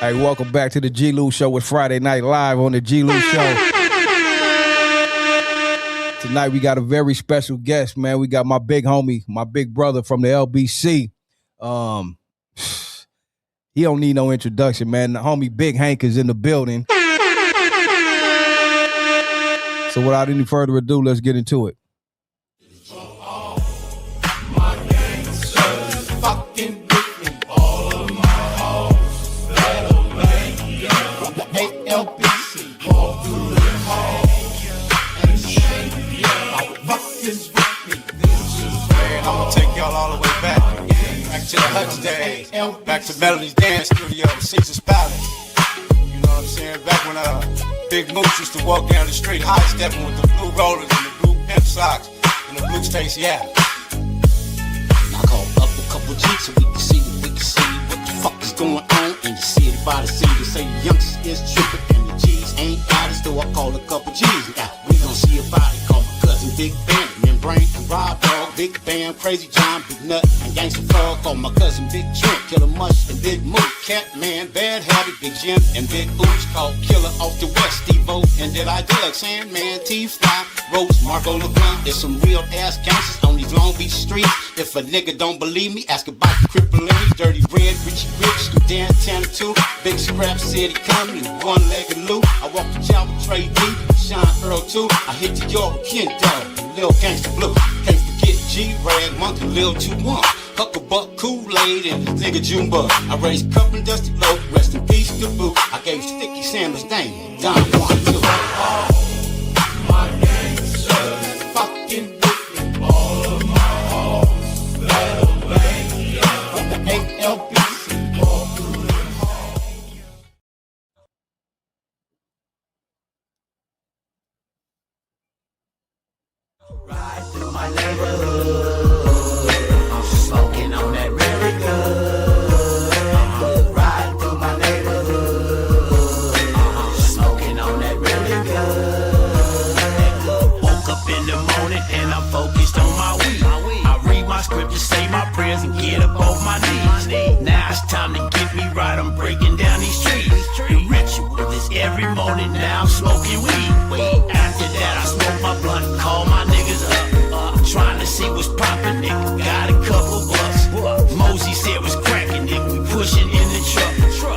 Hey, welcome back to the G-Lew Show with Friday Night Live on the G-Lew Show. Tonight we got a very special guest, man. We got my big homie, my big brother from the LBC. He don't need no introduction, man. The homie Big Hank is in the building. So without any further ado, let's get into it. To the Hutch days, back to Melody's dance studio, Caesar's Palace. You know what I'm saying? Back when Big Moose used to walk down the street, high stepping with the blue rollers and the blue pimp socks and the blue Stacy Adams. I call up a couple G's so we can see what the fuck is going on in the city by the sea. They say the youngsters is tripping and the G's ain't bodies, so I call a couple G's. Now we gon' see about it. Call my cousin Big Ben, Membrane and Rob Dog, Big Bam, Crazy John, Big Nut and Gangsta Frog. Call my cousin Big Trent, Killer Mush and Big Moot, Cat Man, Bad Habit, Big Jim and Big Ooch. Called Killer off the West, Steve-O and Did I Doug, Sandman, T-Fly, Rose, Marco LeBlanc. There's some real ass gangsters on these Long Beach streets. If a nigga don't believe me, ask about the Cripple Lady, Dirty Red, Richie Rich, the Dan Tanner too. Big Scrap City coming, one-legged loop. I walk the job with Trey D, Sean Earl too. I hit the York with Ken Dog, Lil Gangsta Blue. Can't forget G-Rag, Monkey, Lil 2-1. Hucklebuck, Kool-Aid, and this nigga Junebug. I raised Cup and Dusty Low, rest in peace to Boo. I gave Sticky Sam his name, Don Juan too. All my gangsters fucking with me. All of my hoes, Little Baby, from the LBC, all through the hall. Ride through my neighborhood. Smoking on that very good. Riding through my neighborhood. Smoking on that really good. Woke up in the morning and I'm focused on my weed. I read my scriptures, say my prayers, and get up off my knees. Now it's time to get me right. I'm breaking down these trees. The ritual is every morning. Now I'm smoking weed. After that I smoke my blunt, call my niggas up. Trying to see what's poppin', nigga. Got a couple bucks. Mosey said was crackin', nigga. We pushin' in the truck.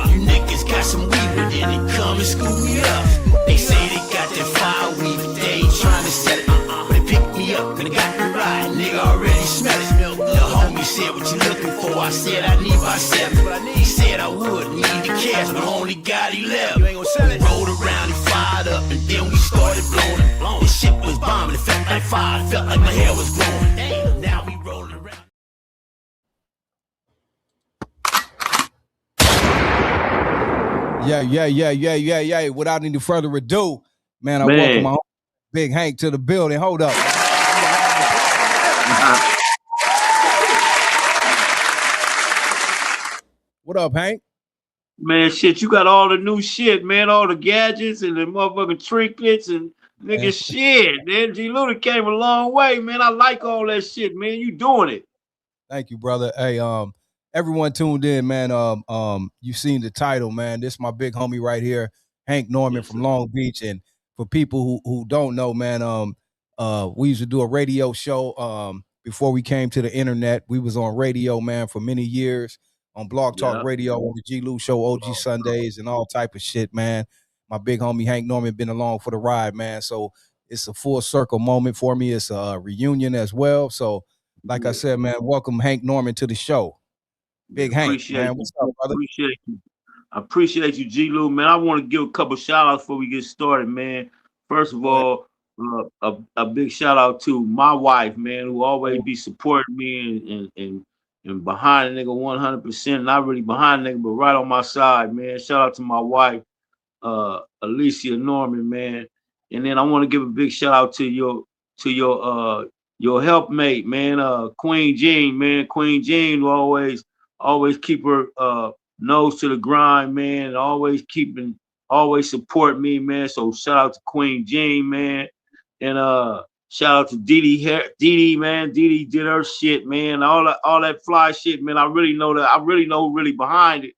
You niggas got some weed, but then they come and scoop me up. They say they got that fire weed, but they ain't trying to sell it. They picked me up and they got me right, nigga. Already smell it. The homie said, what you looking for? I said I need about 7. He said I would need the cash, but only got 11. We rolled around and fired up, and then we started blowing. This shit was bombing. It felt like fire. It felt like my hair was growing. Now we rolling around. Yeah. Without any further ado, man, I welcome my homie Big Hank to the building. Hold up. What up, Hank? Man, shit, you got all the new shit, man. All the gadgets and the motherfucking trinkets and nigga shit. Man, G-Lew came a long way, man. I like all that shit, man. You doing it. Thank you, brother. Hey, everyone tuned in, man. You've seen the title, man. This is my big homie right here, Hank Norman from Long Beach. And for people who don't know, man, we used to do a radio show before we came to the internet. We was on radio, man, for many years. On Blog Talk Radio, on the G-Lew Show, OG Sundays, and all type of shit, man. My big homie Hank Norman been along for the ride, man. So it's a full circle moment for me. It's a reunion as well. So, like I said, man, welcome Hank Norman to the show. Big Hank, man. What's up, brother? Appreciate you. I appreciate you, G-Lew, man. I want to give a couple shout outs before we get started, man. First of all, a big shout out to my wife, man, who always be supporting me and behind the nigga 100%. Not really behind the nigga, but right on my side, man. Shout out to my wife, Alicia Norman, man. And then I want to give a big shout out to your helpmate, man, Queen Jean, man. Queen Jean will always keep her nose to the grind, man, and always support me, man. So shout out to Queen Jean, man. And shout out to DD, man. DD did her shit, man. All that fly shit, man. I really know who really behind it.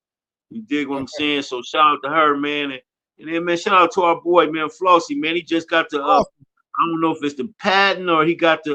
You dig what I'm saying? So shout out to her, man. And then, man, shout out to our boy, man, Flossie, man. He just got the I don't know if it's the patent or he got he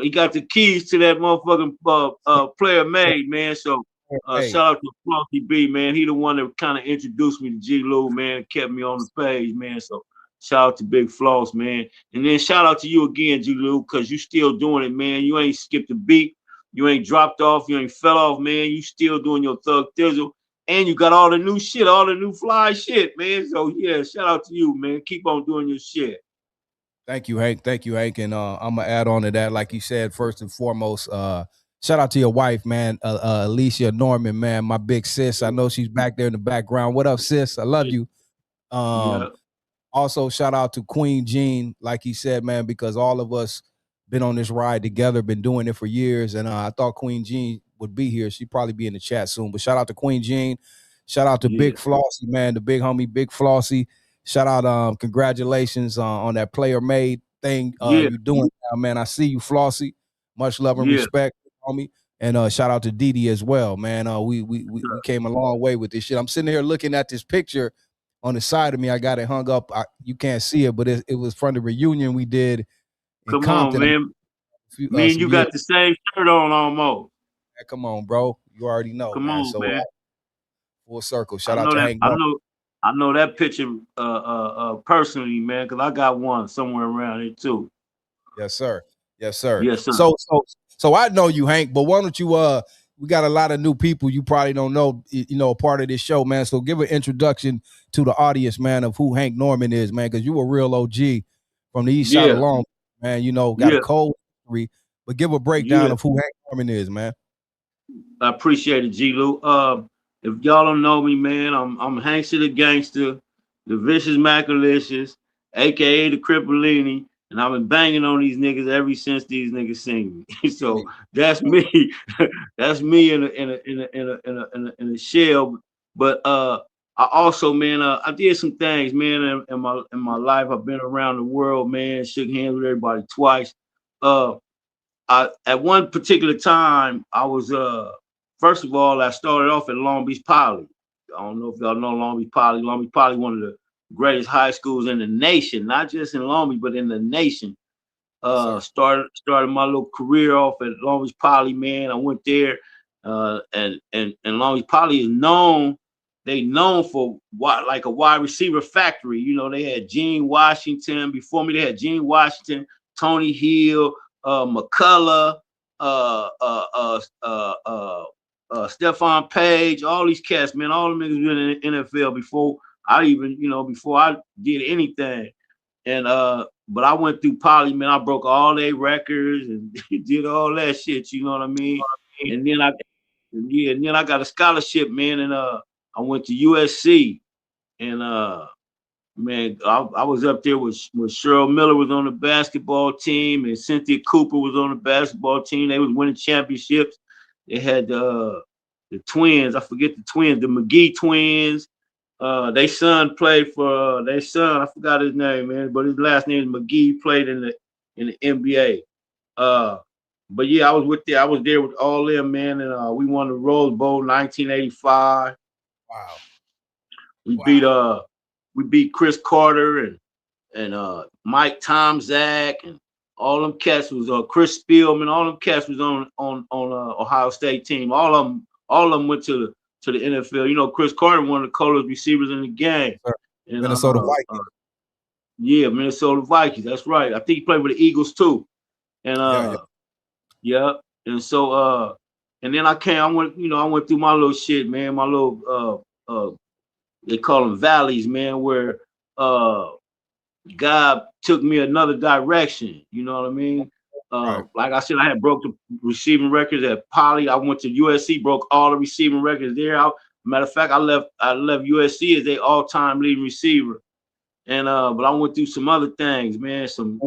got the keys to that motherfucking player made, man. So shout out to Flossie B, man. He the one that kind of introduced me to G-Lew, man, and kept me on the page, man. So shout out to Big Floss, man. And then shout out to you again, G-Lew, because you still doing it, man. You ain't skipped a beat. You ain't dropped off. You ain't fell off, man. You still doing your thug thizzle. And you got all the new shit, all the new fly shit, man. So, yeah, shout out to you, man. Keep on doing your shit. Thank you, Hank. Thank you, Hank. And I'm going to add on to that, like you said, first and foremost, shout out to your wife, man, Alicia Norman, man, my big sis. I know she's back there in the background. What up, sis? I love you. Also, shout out to Queen Jean, like he said, man, because all of us been on this ride together, been doing it for years. And I thought Queen Jean would be here. She'd probably be in the chat soon. But shout out to Queen Jean. Shout out to Big Flossie, man, the big homie, Big Flossie. Shout out, congratulations on that player made thing you're doing now, man. I see you, Flossie. Much love and respect, homie. And shout out to DD as well, man. We came a long way with this shit. I'm sitting here looking at this picture on the side of me. I got it hung up. You can't see it, but it was from the reunion we did in Compton. Come on, man. Me and you got the same shirt on almost. Yeah, come on, bro. You already know. Come on, so, man. Full circle. Shout out to Hank. I know that picture personally, man, because I got one somewhere around here too. Yes, sir. Yes, sir. Yes, sir. So I know you, Hank, but why don't you we got a lot of new people you probably don't know, a part of this show, man. So give an introduction to the audience, man, of who Hank Norman is, man, because you a real OG from the east side of Long, man. Got a cold history, but give a breakdown of who Hank Norman is, man. I appreciate it, G-Lew. If y'all don't know me, man, I'm Hanksta Da Gangsta, the Vicious Macalicious, aka the Crippolini, and I've been banging on these niggas ever since these niggas sing me. So that's me. That's me in a shell. But I also, man, I did some things, man, in my life. I've been around the world, man, shook hands with everybody twice. At one particular time, I was first of all, I started off at Long Beach Poly. I don't know if y'all know Long Beach Poly. Long Beach Poly, one of the greatest high schools in the nation, not just in Long Beach, but in the nation. Started my little career off at Long Beach Poly, man. I went there, and Long Beach Poly is known. They known for like a wide receiver factory. They had Gene Washington before me. They had Gene Washington, Tony Hill, McCullough, Stephon Page, all these cats, man. All them niggas been in the NFL before I even, before I did anything. And but I went through Poly, man. I broke all their records and did all that shit. You know what I mean? And then I got a scholarship, man. And I went to USC. And man, I was up there with Cheryl Miller was on the basketball team, and Cynthia Cooper was on the basketball team. They was winning championships. They had the twins. I forget the twins, the McGee twins. Their son played for their son. I forgot his name, man, but his last name is McGee. Played in the NBA. But yeah, I was there with all them, man, and we won the Rose Bowl 1985. Wow. We beat Chris Carter and Mike Tomczak and all them cats was Chris Spielman. All them cats was on Ohio State team. All of them went to the NFL. Chris Carter, one of the coolest receivers in the game. And, Minnesota Vikings. Yeah, Minnesota Vikings. That's right. I think he played with the Eagles too. And and so and then I went through my little shit, man. My little they call them valleys, man, where God took me another direction. You know what I mean? Right. Like I said, I had broke the receiving records at Poly. I went to USC, broke all the receiving records there. Matter of fact, I left USC as their all-time leading receiver. And but I went through some other things, man. Some,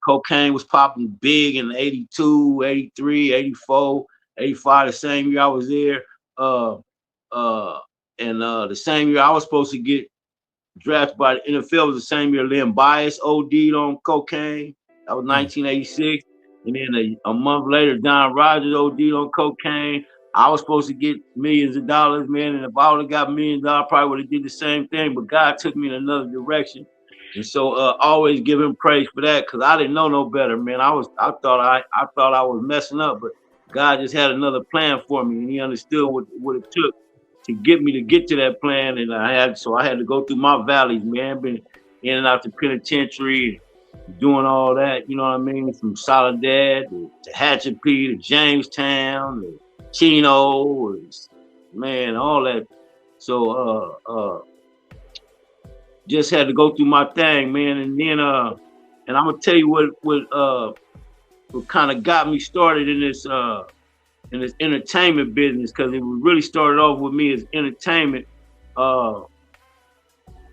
cocaine was popping big in 82, 83, 84, 85, the same year I was there. And the same year I was supposed to get drafted by the NFL was the same year Lynn Bias OD'd on cocaine. That was 1986. And then a month later, Don Rogers OD'd on cocaine. I was supposed to get millions of dollars, man, and if I would have got millions of dollars, I probably would have did the same thing. But God took me in another direction, and so always give Him praise for that, because I didn't know no better, man. I thought I was messing up, but God just had another plan for me, and He understood what it took to get me to get to that plan, and I had to go through my valleys, man. Been in and out the penitentiary, doing all that, you know what I mean, from Soledad to Hatchetpee to Jamestown to Chino, man, all that. So just had to go through my thing, man, and then and I'm gonna tell you what kind of got me started in this entertainment business, because it really started off with me as entertainment.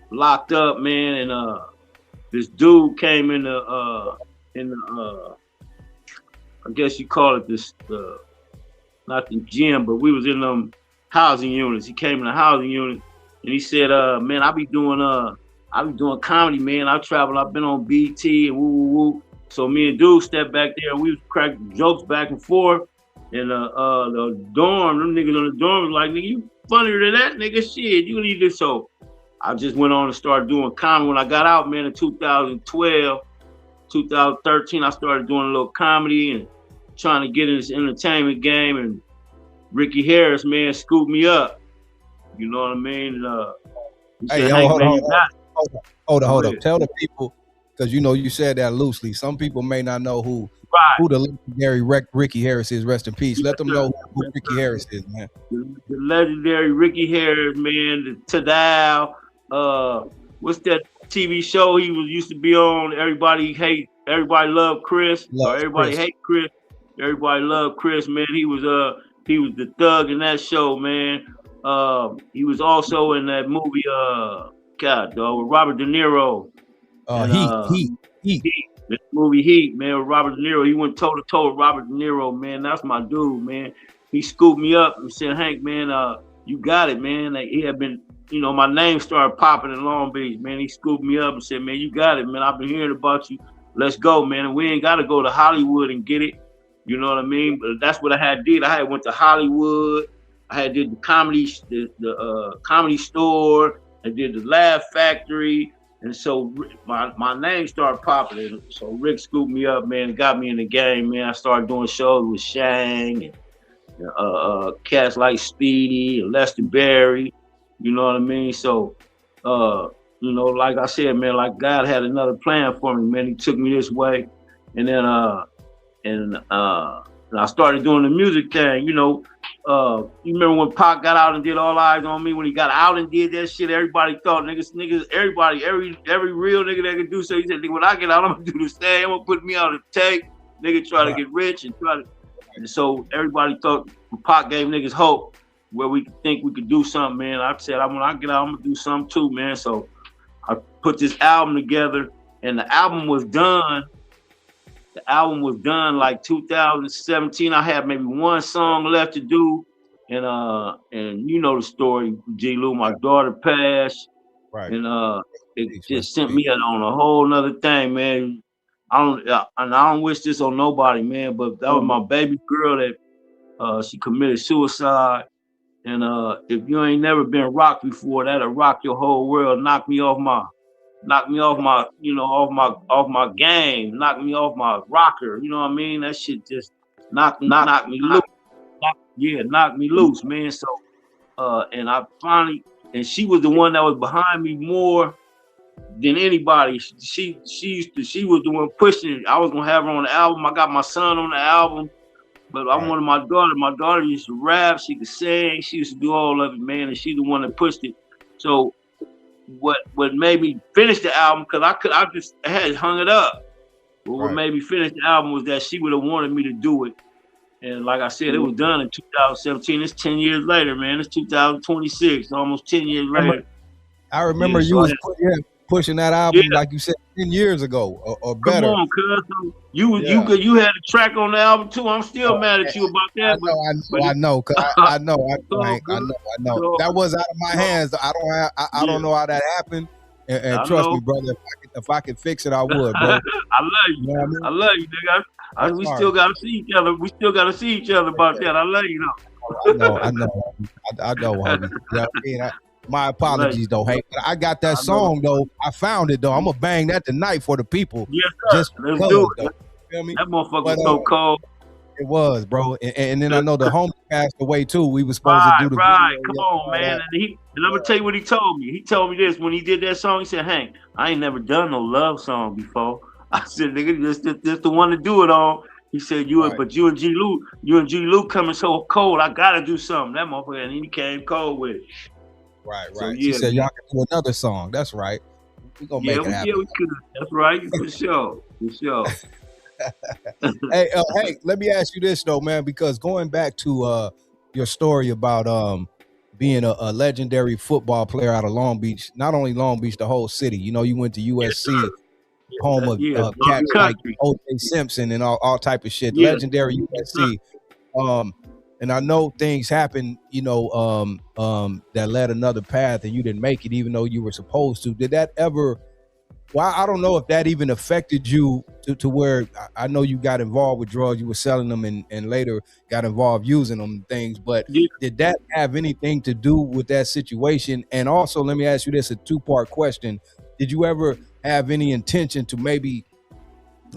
Locked up, man, and this dude came in the I guess you call it this not the gym, but we was in them housing units. He came in the housing unit and he said, man, I be doing comedy, man. I travel, I've been on BT and woo woo woo. So me and dude stepped back there and we was cracking jokes back and forth. And the dorm, them niggas on the dorm was like, nigga, you funnier than that, nigga. Shit, you need this. So I just went on and started doing comedy. When I got out, man, in 2012, 2013, I started doing a little comedy and trying to get in this entertainment game. And Ricky Harris, man, scooped me up. You know what I mean? Hey, hold on. Tell the people, because you know you said that loosely. Some people may not know who the legendary Ricky Harris is. Rest in peace. Let them know who Ricky Harris is, man. The legendary Ricky Harris, man. The Tadal. What's that TV show he used to be on? Everybody love Chris. Everybody hate Chris. Everybody love Chris, man. He was the thug in that show, man. He was also in that movie, with Robert De Niro. Heat. This movie Heat, man, with Robert De Niro. He went toe to toe with Robert De Niro, man. That's my dude, man. He scooped me up and said, Hank, man, you got it, man. Like, he had been, you know, my name started popping in Long Beach, man. He scooped me up and said, man, you got it, man. I've been hearing about you. Let's go, man. And we ain't got to go to Hollywood and get it. You know what I mean? But that's what I did. I went to Hollywood. I did the comedy store. I did the Laugh Factory. And so my name started popping. So Rick scooped me up, man, and got me in the game, man. I started doing shows with Shang and cats like Speedy and Lester Berry. You know what I mean? So, you know, like I said, man, like God had another plan for me, man. He took me this way. And then I started doing the music thing, you know. You remember when Pac got out and did All Eyes on Me? When he got out and did that shit, everybody thought everybody, every real nigga that could do so. He said, nigga, when I get out, I'm gonna do the same. I'm gonna put me on the tape. Nigga try to get rich and and so everybody thought Pac gave niggas hope where we think we could do something, man. I said, when I get out, I'm gonna do something too, man. So I put this album together, and the album was done. The album was done like 2017. I had maybe one song left to do, and you know the story, G-Lew. My daughter passed, right? And it just sent me on a whole nother thing, man. I don't wish this on nobody, man. But that was my baby girl that she committed suicide, and if you ain't never been rocked before, that'll rock your whole world. Knock me off my, you know, off my game, knock me off my rocker. You know what I mean? That shit just knock me loose. Knock me loose, man. So, and I finally, and she was the one that was behind me more than anybody. She was the one pushing it. I was gonna have her on the album. I got my son on the album, but I wanted my daughter. My daughter used to rap. She could sing. She used to do all of it, man. And she's the one that pushed it. So what made me finish the album, because I had hung it up. But what made me finish the album was that she would have wanted me to do it. And like I said, it was done in 2017. It's 10 years later, man. It's 2026, almost 10 years later. I remember you was pushing that album, like you said, 10 years ago or better. Come on, cuz. You had a track on the album too. I'm still mad at you about that. I know. That was out of my hands. I don't know how that happened. And trust me, brother, if I could fix it, I would, bro. I love you. You know I love you, nigga. We still gotta see each other. We still gotta see each other about that. I love you, though. I know, homie. You know what I mean? My apologies though. Hey, I got that song though. I found it though. I'm gonna bang that tonight for the people. Yes, just let's because, do it. though. You feel me? That motherfucker was so cold. It was, bro. And then I know the homie passed away too. We were supposed to do the video. Come Yeah, on, man. And I'm gonna tell you what he told me. He told me this when he did that song. He said, "Hank, I ain't never done no love song before." I said, "Nigga, this the one to do it on." He said, but you and G-Lew coming so cold. I gotta do something." That motherfucker, and he came cold with it. Right. So, she said, "Y'all can do another song." That's right. We gonna make it happen. Yeah, we could. That's right, for sure. Hey, let me ask you this though, man, because going back to your story about being a legendary football player out of Long Beach, not only Long Beach, the whole city. You know, you went to USC, home of cats like O.J. Simpson and all type of shit. Yeah. Legendary USC. And I know things happen, you know, that led another path, and you didn't make it, even though you were supposed to. Did that ever? Well, I don't know if that even affected you to where I know you got involved with drugs, you were selling them and later got involved using them and things, but did that have anything to do with that situation? And also, let me ask you this, a two-part question. Did you ever have any intention to maybe,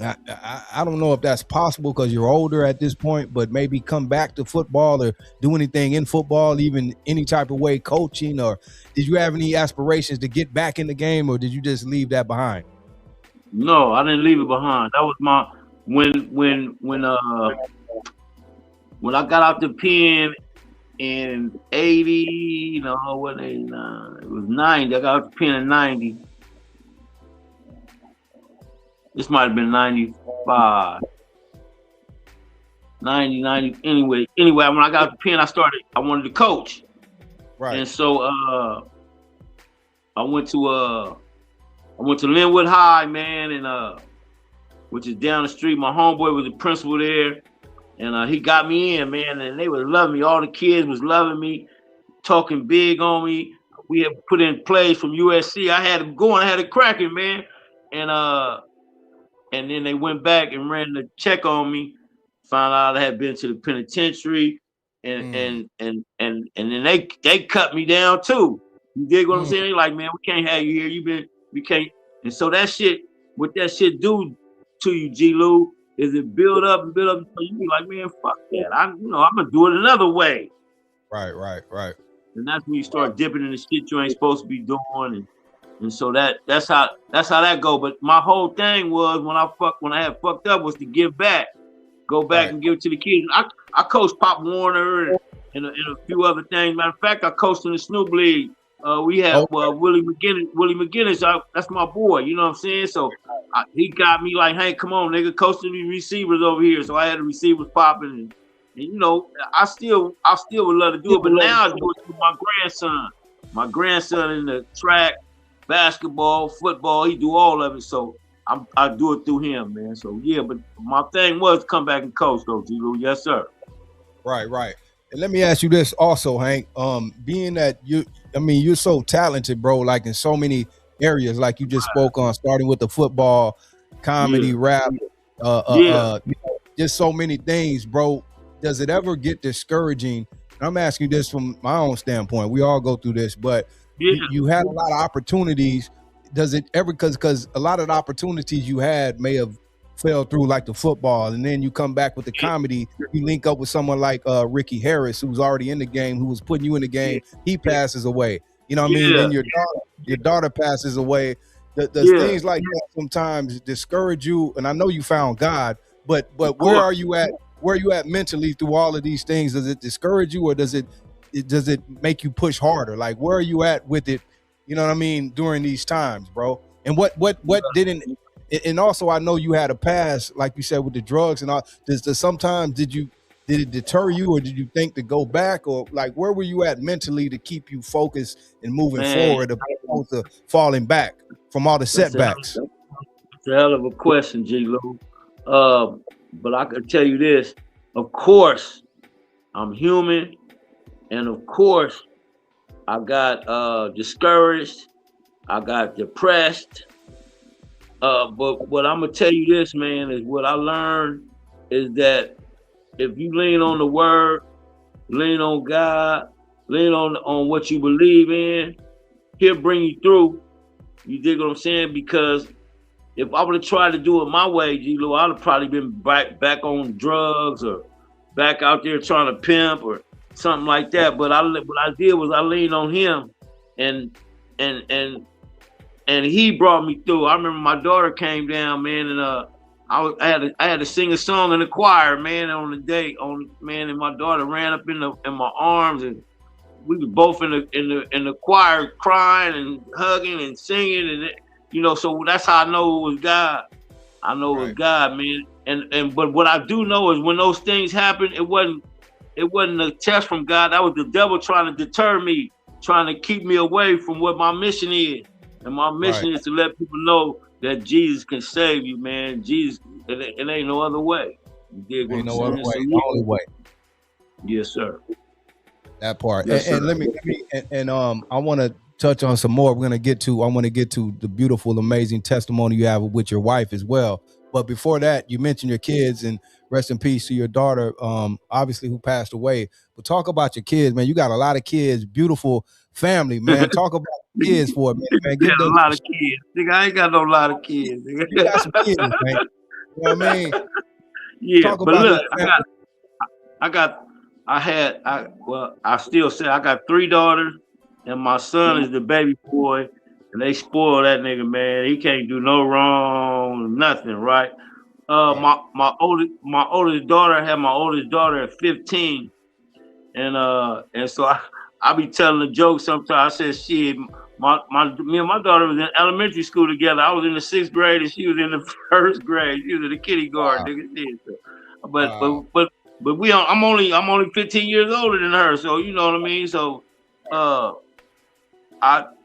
I don't know if that's possible because you're older at this point, but maybe come back to football or do anything in football, even any type of way, coaching, or did you have any aspirations to get back in the game, or did you just leave that behind? No, I didn't leave it behind. That was my when I got out the pen in 80, it was 90. I got out the pen in 90. This might have been 95, 90. Anyway, when I got the pen, I wanted to coach. Right. And so I went to Linwood High, man, and which is down the street. My homeboy was the principal there, and he got me in, man, and they was loving me. All the kids was loving me, talking big on me. We had put in plays from USC. I had them going, I had it cracking, man. And then they went back and ran the check on me, found out I had been to the penitentiary, and then they cut me down too. You dig what I'm saying? Like, man, we can't have you here. We can't. And so what that shit do to you, G-Lew, is it build up. So you be like, man, fuck that. I'm gonna do it another way. Right. And that's when you start dipping in the shit you ain't supposed to be doing, and so that's how that go. But my whole thing was when I had fucked up was to give back, go back and give it to the kids. I coached Pop Warner and a few other things. Matter of fact, I coached in the Snoop League. We had Willie McGinnis. That's my boy. You know what I'm saying? So he got me like, hey, come on, nigga, coaching these receivers over here. So I had the receivers popping, and I still would love to do it, but now I do it with my grandson. My grandson in the track, basketball, football, he do all of it. So I do it through him, man. So yeah, but my thing was to come back and coach though, G-Lew. Yes, sir. Right. And let me ask you this also, Hank. Being that you're so talented, bro, like in so many areas, like you just spoke on, starting with the football, comedy, rap, just so many things, bro. Does it ever get discouraging? And I'm asking this from my own standpoint. We all go through this, but you had a lot of opportunities. Does it ever, because a lot of the opportunities you had may have fell through, like the football, and then you come back with the comedy, you link up with someone like Ricky Harris, who's already in the game, who was putting you in the game, he passes away. You know what I mean? Then your daughter passes away. Does things like that sometimes discourage you? And I know you found God, but where are you at? Where are you at mentally through all of these things? Does it discourage you, or does it make you push harder? Like, where are you at with it? You know what I mean? During these times, bro. And what didn't, and also I know you had a past, like you said, with the drugs and all. Sometimes did it deter you, or did you think to go back, or like where were you at mentally to keep you focused and moving forward, opposed to falling back from all the setbacks? It's a hell of a question, G-Lew. But I can tell you this, of course, I'm human, and of course, I got discouraged, I got depressed. But what I'm gonna tell you this, man, is what I learned is that if you lean on the word lean on God, lean on what you believe in. He'll bring you through. You dig what I'm saying? Because if I would have tried to do it my way, G-Lew, I'd have probably been back on drugs or back out there trying to pimp or something like that. But what I did was I leaned on him, and he brought me through. I remember my daughter came down, man, and I had to sing a song in the choir, man, on the day, and my daughter ran up in my arms, and we were both in the choir crying and hugging and singing, and so that's how I know it was God. I know it was God, man. But what I do know is when those things happen, it wasn't a test from God. That was the devil trying to deter me, trying to keep me away from what my mission is. And my mission is to let people know that Jesus can save you, man. Jesus, it ain't no other way. Ain't no other way. The only way. Yes, sir. That part. Yes, and let me I want to touch on some more. I want to get to the beautiful, amazing testimony you have with your wife as well. But before that, you mentioned your kids, and rest in peace to your daughter, obviously, who passed away. But talk about your kids, man. You got a lot of kids, beautiful family, man. Talk about kids for a minute, man. Give them a lot of kids. Nigga, I ain't got no lot of kids. You got some kids, man. You know what I mean? Yeah, talk but look, I still say I got 3 daughters, and my son is the baby boy, and they spoil that nigga, man. He can't do no wrong, nothing, right? My oldest daughter, I had my oldest daughter at 15, and so I be telling the joke sometimes. I said, shit, me and my daughter was in elementary school together. I was in the 6th grade and she was in the 1st grade. She was in the kindergarten, nigga. But I'm only 15 years older than her, so you know what I mean. So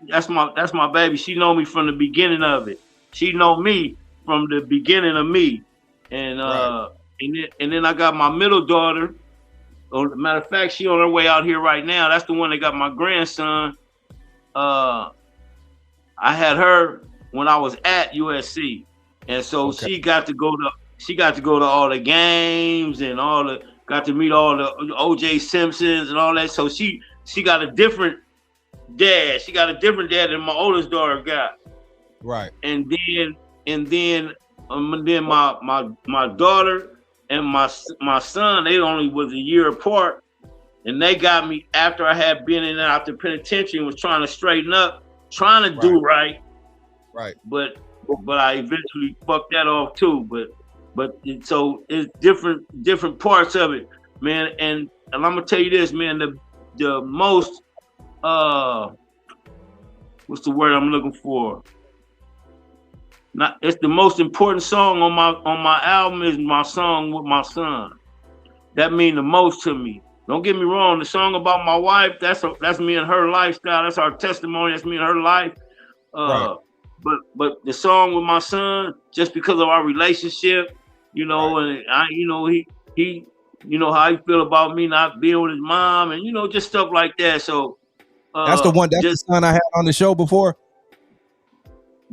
that's my baby. She know me from the beginning of it. She know me from the beginning of me, and then I got my middle daughter. Matter of fact, she on her way out here right now. That's the one that got my grandson. I had her when I was at USC, and so she got to go to all the games and got to meet all the O.J. Simpsons and all that. So she got a different dad. She got a different dad than my oldest daughter got. Right. And then my daughter and my son, they only was a year apart, and they got me after I had been in and out the penitentiary and was trying to straighten up, trying to do right. Right. But I eventually fucked that off too. But so it's different parts of it, man. And I'm gonna tell you this, man. The most what's the word I'm looking for? It's the most important song on my album is my song with my son. That means the most to me. Don't get me wrong. The song about my wife, that's me and her lifestyle. That's our testimony. That's me and her life. Right. But the song with my son, just because of our relationship, and he how he feel about me not being with his mom, and just stuff like that. So that's the one. That's the son I had on the show before.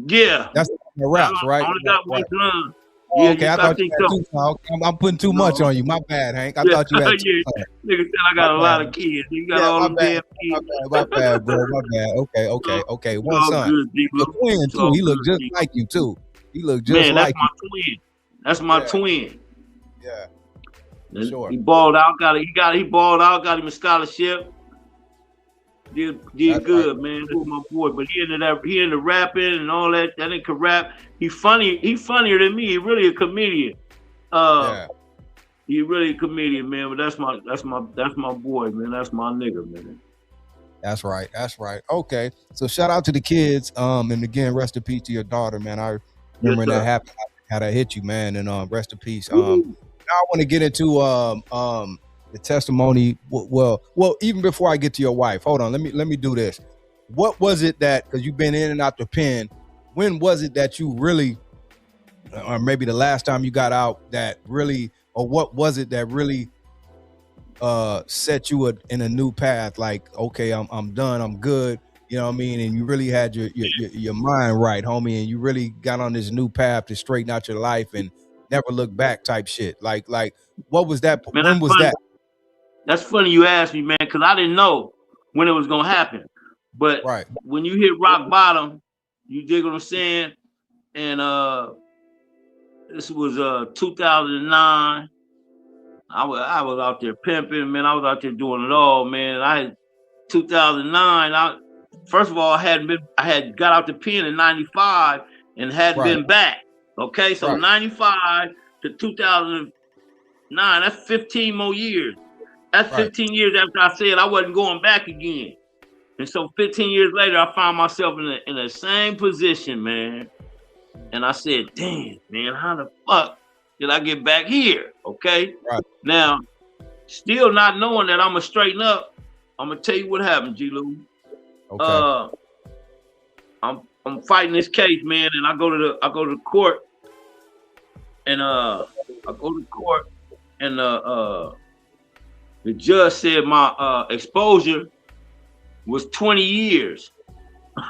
Yeah, that's the raps, right? I only got one son. Oh, okay, I thought you had 2 sons. I'm putting too much on you. My bad, Hank. I thought you had 2 sons. Nigga said I got a lot of kids. You got all them damn kids. My bad, bro. My bad. Okay. One son. The twin too. He looked just like you too. He looked just like you. That's my twin. That's my twin. Yeah. Sure. He balled out. He balled out. Got him a scholarship. Did good, right, man. Who's my boy? But he ended rapping and all that. That nigga could rap. He funnier than me. He really a comedian. He really a comedian, man. But that's my boy, man. That's my nigga, man. That's right. Okay. So shout out to the kids. And again, rest in peace to your daughter, man. I remember that happened, how that hit you, man. And rest in peace. Now I want to get into the testimony. Well, even before I get to your wife, hold on. Let me do this. What was it that, because you've been in and out the pen, when was it that you really, or maybe the last time you got out, that really, or what was it that really set you in a new path? Like, okay, I'm done, I'm good. You know what I mean? And you really had your mind right, homie, and you really got on this new path to straighten out your life and never look back type shit. Like what was that? Man, when was that? That's funny you asked me, man, because I didn't know when it was gonna happen. But when you hit rock bottom, you dig what I'm saying? And this was 2009. I was out there pimping, man. I was out there doing it all, man. I had 2009. First of all, I had got out the pen in 95 and hadn't been back. Okay, so 95 to 2009, that's 15 more years. That's 15 years after I said I wasn't going back again. And so 15 years later, I found myself in the same position, man. And I said, damn, man, how the fuck did I get back here? Okay. Now, still not knowing that I'm gonna straighten up, I'm gonna tell you what happened, G-Lew. Okay. I'm fighting this case, man, and I go to the court, and the judge said my exposure was 20 years.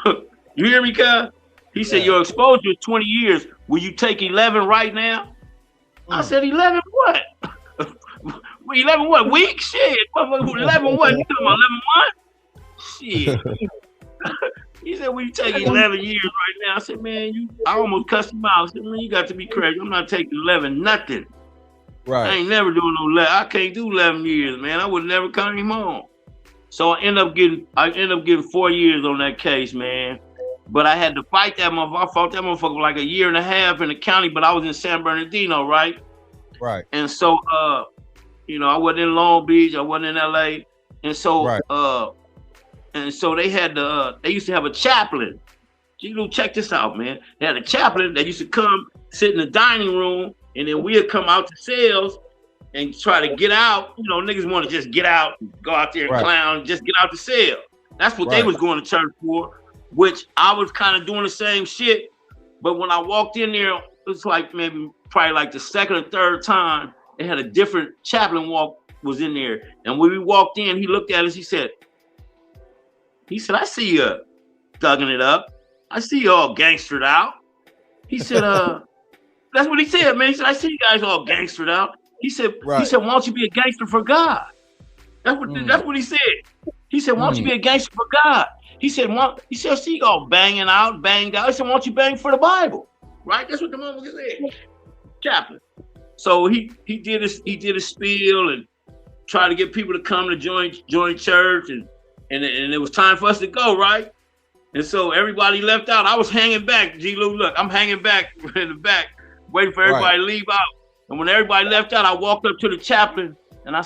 You hear me, cuz? He said your exposure is 20 years. Will you take 11 right now? I said 11 what? 11 what? Weeks? Shit. 11 what? You talking about 11 months? Shit. He said, "Will you take 11 years right now?" I said, "Man, I almost cussed him out." I said, "Man, you got to be crazy. I'm not taking 11 nothing. I ain't never doing no 11. I can't do 11 years, man. I would never come home." So I end up getting 4 years on that case, man. But I had to fight that motherfucker. I fought that motherfucker for like a year and a half in the county, but I was in San Bernardino, right? And so you know, I wasn't in Long Beach, I wasn't in LA. And so and so they had they used to have a chaplain. G-Lew, check this out, man. They had a chaplain that used to come sit in the dining room, and then we'd come out to cells and try to get out. You know, niggas want to just get out, go out there and clown, just get out the cell. That's what they was going to church for, which I was kind of doing the same shit. But when I walked in there, it was like probably like the second or third time, they had a different chaplain was in there. And when we walked in, he looked at us, he said, "I see you thugging it up. I see you all gangstered out." He said, that's what he said, man. He said, "I see you guys all gangstered out." He said, "Why don't you be a gangster for God?" That's what he said. He said, "Why don't you be a gangster for God?" He said, "I see you all banged out. He said, "Why don't you bang for the Bible?" Right? That's what the motherfucker said. Chaplain. So he did a spiel and tried to get people to come to join church, and it was time for us to go, right? And so everybody left out. I was hanging back, G-Lew. Look, I'm hanging back in the back, waiting for everybody to leave out. And when everybody left out, I walked up to the chaplain and I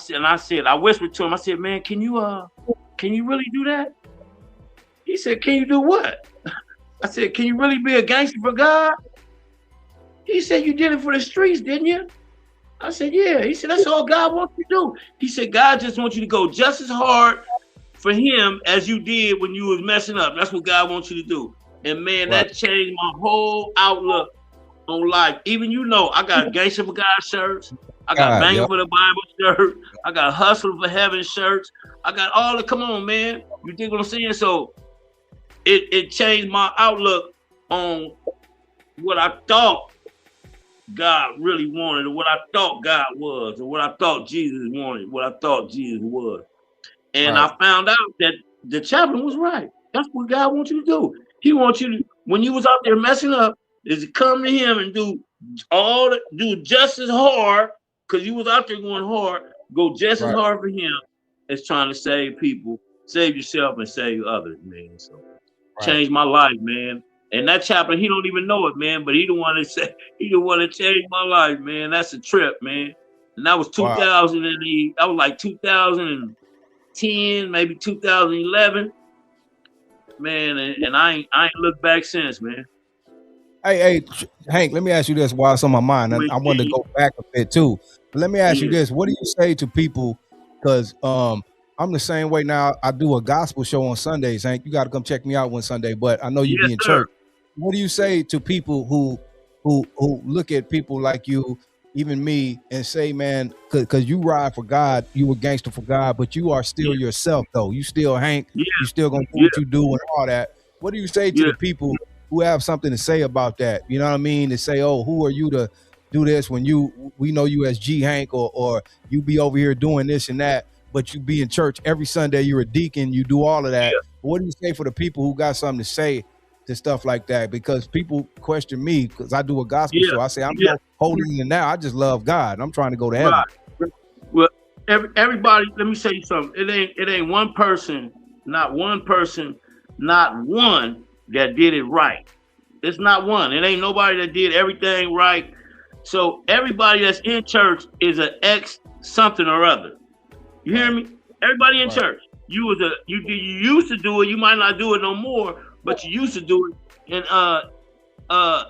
whispered to him, I said, "Man, can you really do that?" He said, "Can you do what?" I said, "Can you really be a gangster for God?" He said, "You did it for the streets, didn't you?" I said, "Yeah." He said, "That's all God wants you to do." He said, "God just wants you to go just as hard for him as you did when you was messing up. That's what God wants you to do." And man, that changed my whole outlook on life. Even, you know, I got Gangster for God shirts. I got Banging for the Bible shirt. I got Hustle for Heaven shirts. I got all the, come on, man. You dig what I'm saying? So it changed my outlook on what I thought God really wanted, or what I thought God was, or what I thought Jesus wanted, what I thought Jesus was. And I found out that the chaplain was right. That's what God wants you to do. He wants you to, when you was out there messing up, is to come to him and do just as hard, because you was out there going hard, go just as hard for him as trying to save people, save yourself and save others, man. So changed my life, man. And that chaplain, he don't even know it, man, but he the one that changed my life, man. That's a trip, man. And that was 2008. That was like 2010, maybe 2011, man. And I ain't looked back since, man. Hey, Hank, let me ask you this while it's on my mind. I wanted to go back a bit too. But let me ask you this. What do you say to people? Because I'm the same way now. I do a gospel show on Sundays, Hank. You got to come check me out one Sunday, but I know you be in church. What do you say to people who look at people like you, even me, and say, man, because you ride for God, you a gangster for God, but you are still yourself, though. You still Hank. You still going to do what you do and all that. What do you say to the people who have something to say about that? You know what I mean? To say, oh, who are you to do this when we know you as G Hank, or you be over here doing this and that. but you be in church every Sunday. You're a deacon. You do all of that. Yeah. What do you say for the people who got something to say to stuff like that? Because people question me because I do a gospel show. I say I'm no holier than now. I just love God. I'm trying to go to heaven. Right. Well, everybody, let me say something. It ain't one person, not one that did it right. It's not one. It ain't nobody that did everything right. So everybody that's in church is an ex something or other. You hear me? Everybody in church. You used to do it. You might not do it no more, but you used to do it. And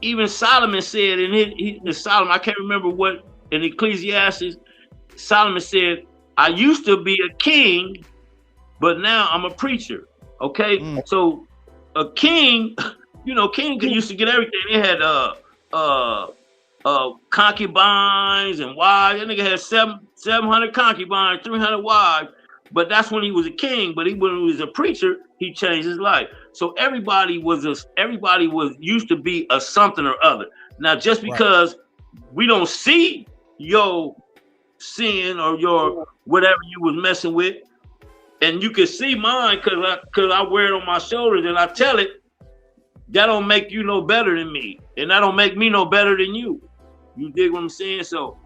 even Solomon said in Solomon, I can't remember what in Ecclesiastes, Solomon said, I used to be a king, but now I'm a preacher. Okay, so a king, king used to get everything. They had concubines and wives. That nigga had 700 concubines, 300 wives. But that's when he was a king. But when he was a preacher, he changed his life. So everybody was used to be a something or other. Now, just because we don't see your sin or your whatever you was messing with, and you can see mine because I wear it on my shoulders and I tell it, that don't make you no better than me, and that don't make me no better than you. You dig what I'm saying? So,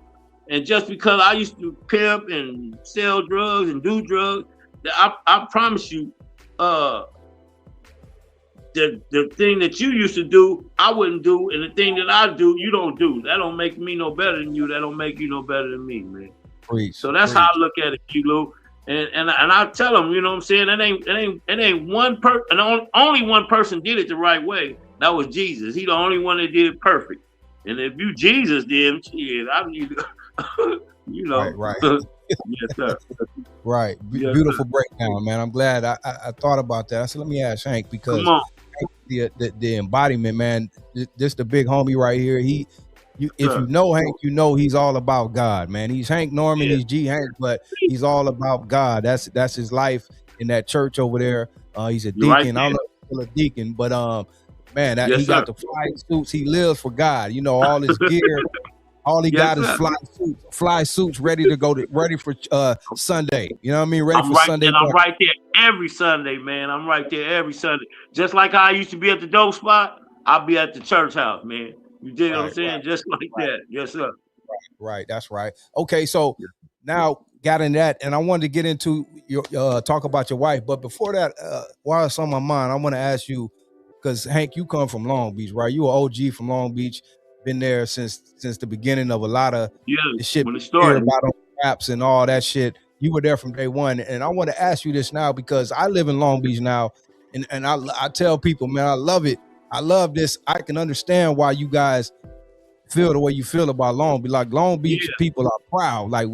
and just because I used to pimp and sell drugs and do drugs, I promise you, the thing that you used to do, I wouldn't do, and the thing that I do, you don't do. That don't make me no better than you. That don't make you no better than me, man. So that's how I look at it, G-Lew. And I tell them, you know what I'm saying? It ain't one person, and only one person did it the right way. That was Jesus. He the only one that did it perfect. And if you Jesus did, shit, I need you know. Right. Yes, sir. Right. Beautiful breakdown, man. I'm glad I thought about that. I said, let me ask Hank, because the embodiment, man, this the big homie right here. If you know Hank, you know he's all about God, man. He's Hank Norman, he's G Hank, but he's all about God. That's his life in that church over there. He's a deacon. I don't know if he's still a deacon, but man, he got the fly suits. He lives for God. You know, all his gear, all he got is fly suits ready for Sunday. You know what I mean? Ready for Sunday. And I'm right there every Sunday, man. I'm right there every Sunday. Just like how I used to be at the dope spot, I'll be at the church house, man. You dig what I'm saying? Just like that. Yes, sir. Right. That's right. Okay, so now got in that, and I wanted to get into your talk about your wife. But before that, while it's on my mind, I want to ask you, because Hank, you come from Long Beach, right? You an OG from Long Beach, been there since the beginning of a lot of the shit when it started about on raps and all that shit. You were there from day one, and I want to ask you this now because I live in Long Beach now, and I tell people, man, I love it. I love this. I can understand why you guys feel the way you feel about Long Beach. Like Long Beach people are proud. Like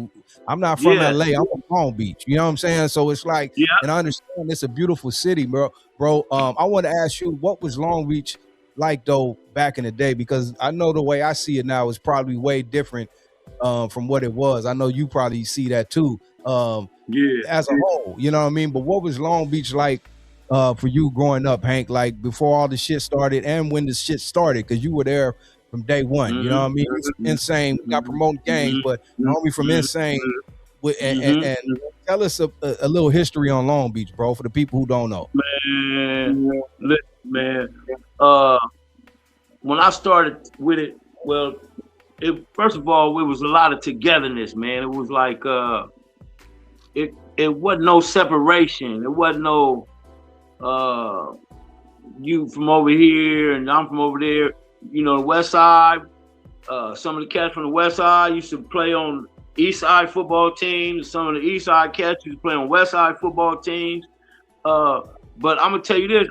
I'm not from LA, I'm from Long Beach. You know what I'm saying? So it's like, and I understand it's a beautiful city, bro. I want to ask you, what was Long Beach like though back in the day? Because I know the way I see it now is probably way different from what it was. I know you probably see that too. As a whole, you know what I mean? But what was Long Beach like for you growing up, Hank, like before all the shit started and when the shit started? Because you were there from day one, you know what I mean? It's Insane, we got promoting games, but homie from Insane, and tell us a little history on Long Beach, bro, for the people who don't know. Man, when I started with it, well, first of all, it was a lot of togetherness, man. It was like it wasn't no separation. It wasn't no you from over here and I'm from over there. You know, the West Side, some of the cats from the West Side used to play on East Side football teams. Some of the East Side cats used to play on West Side football teams. But I'm gonna tell you this: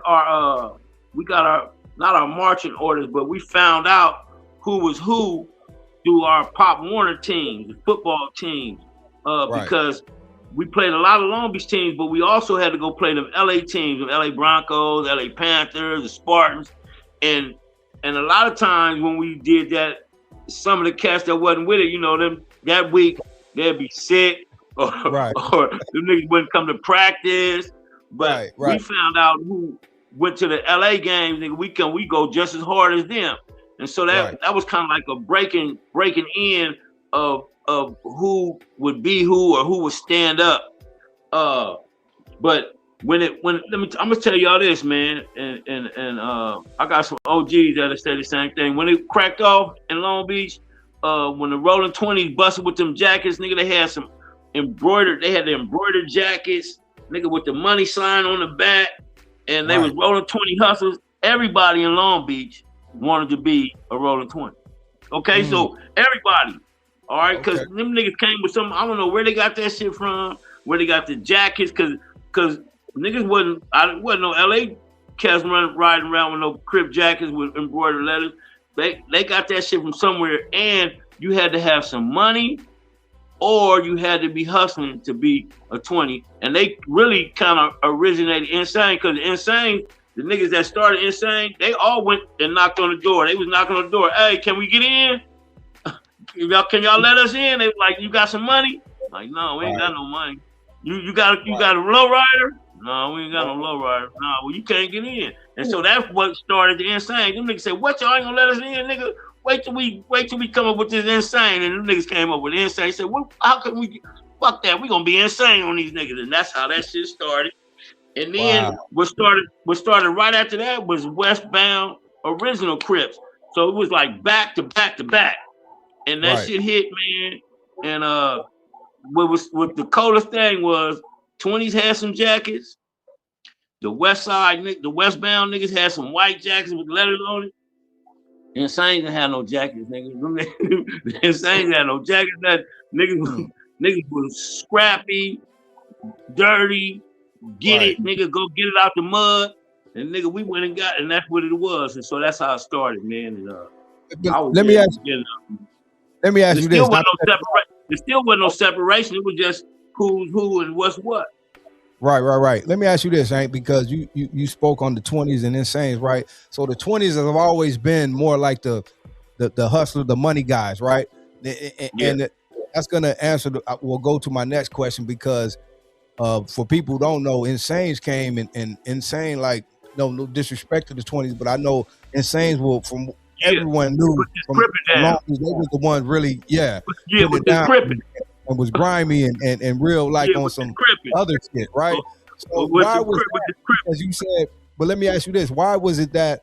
we got not our marching orders, but we found out who was who through our Pop Warner teams, the football teams, because we played a lot of Long Beach teams, but we also had to go play them LA teams, the LA Broncos, LA Panthers, the Spartans, and a lot of times when we did that, some of the cats that wasn't with it, you know, them that week they'd be sick or the niggas wouldn't come to practice. But we found out who went to the LA games, and we go just as hard as them. And so that was kind of like a breaking in of of who would be who or who would stand up. But I'm gonna tell y'all this, man, and I got some OGs that'll say the same thing. When it cracked off in Long Beach, when the Rolling 20s busted with them jackets, nigga, they had some embroidered. They had the embroidered jackets, nigga, with the money sign on the back, and they was Rolling 20 hustlers. Everybody in Long Beach wanted to be a Rolling 20. Okay, so everybody, all right, because them niggas came with some. I don't know where they got that shit from, where they got the jackets, because niggas wasn't no LA cats riding around with no Crip jackets with embroidered letters. They got that shit from somewhere, and you had to have some money, or you had to be hustling to be a 20. And they really kind of originated Insane, because Insane, the niggas that started Insane, they all went and knocked on the door. They was knocking on the door. Hey, can we get in? Can y'all let us in? They were like, you got some money? Like, no, we ain't got no money. You got a lowrider? No, we ain't got no lowrider. No, well, you can't get in. And so that's what started the Insane. Them niggas said, what, y'all ain't gonna let us in, nigga? Wait till we come up with this Insane. And them niggas came up with Insane. They said, well, how can we, fuck that, we gonna be insane on these niggas. And that's how that shit started. And then what started right after that was Westbound Original Crips. So it was like back to back to back. And that shit hit, man. And what the coolest thing was, 20s had some jackets. The Westbound niggas had some white jackets with letters on it. Insane didn't have no jackets, niggas. Insane had no jackets. That niggas was scrappy, dirty. Get it, nigga, go get it out the mud. And nigga, we went and got it, and that's what it was. And so that's how it started, man. And, let me ask you this. There still wasn't no separation. It was just who's who and what's what. Right. Let me ask you this, Hank, because you spoke on the 20s and Insanes, right? So the 20s have always been more like the hustler, the money guys, right? And that's gonna answer. We'll go to my next question, because for people who don't know, Insanes came and Insane, like, no disrespect to the 20s, but I know Insanes will, from everyone knew from long, they was the one really, put it down and was grimy and real, like on some other shit, right? So why was that, as you said? But let me ask you this: why was it that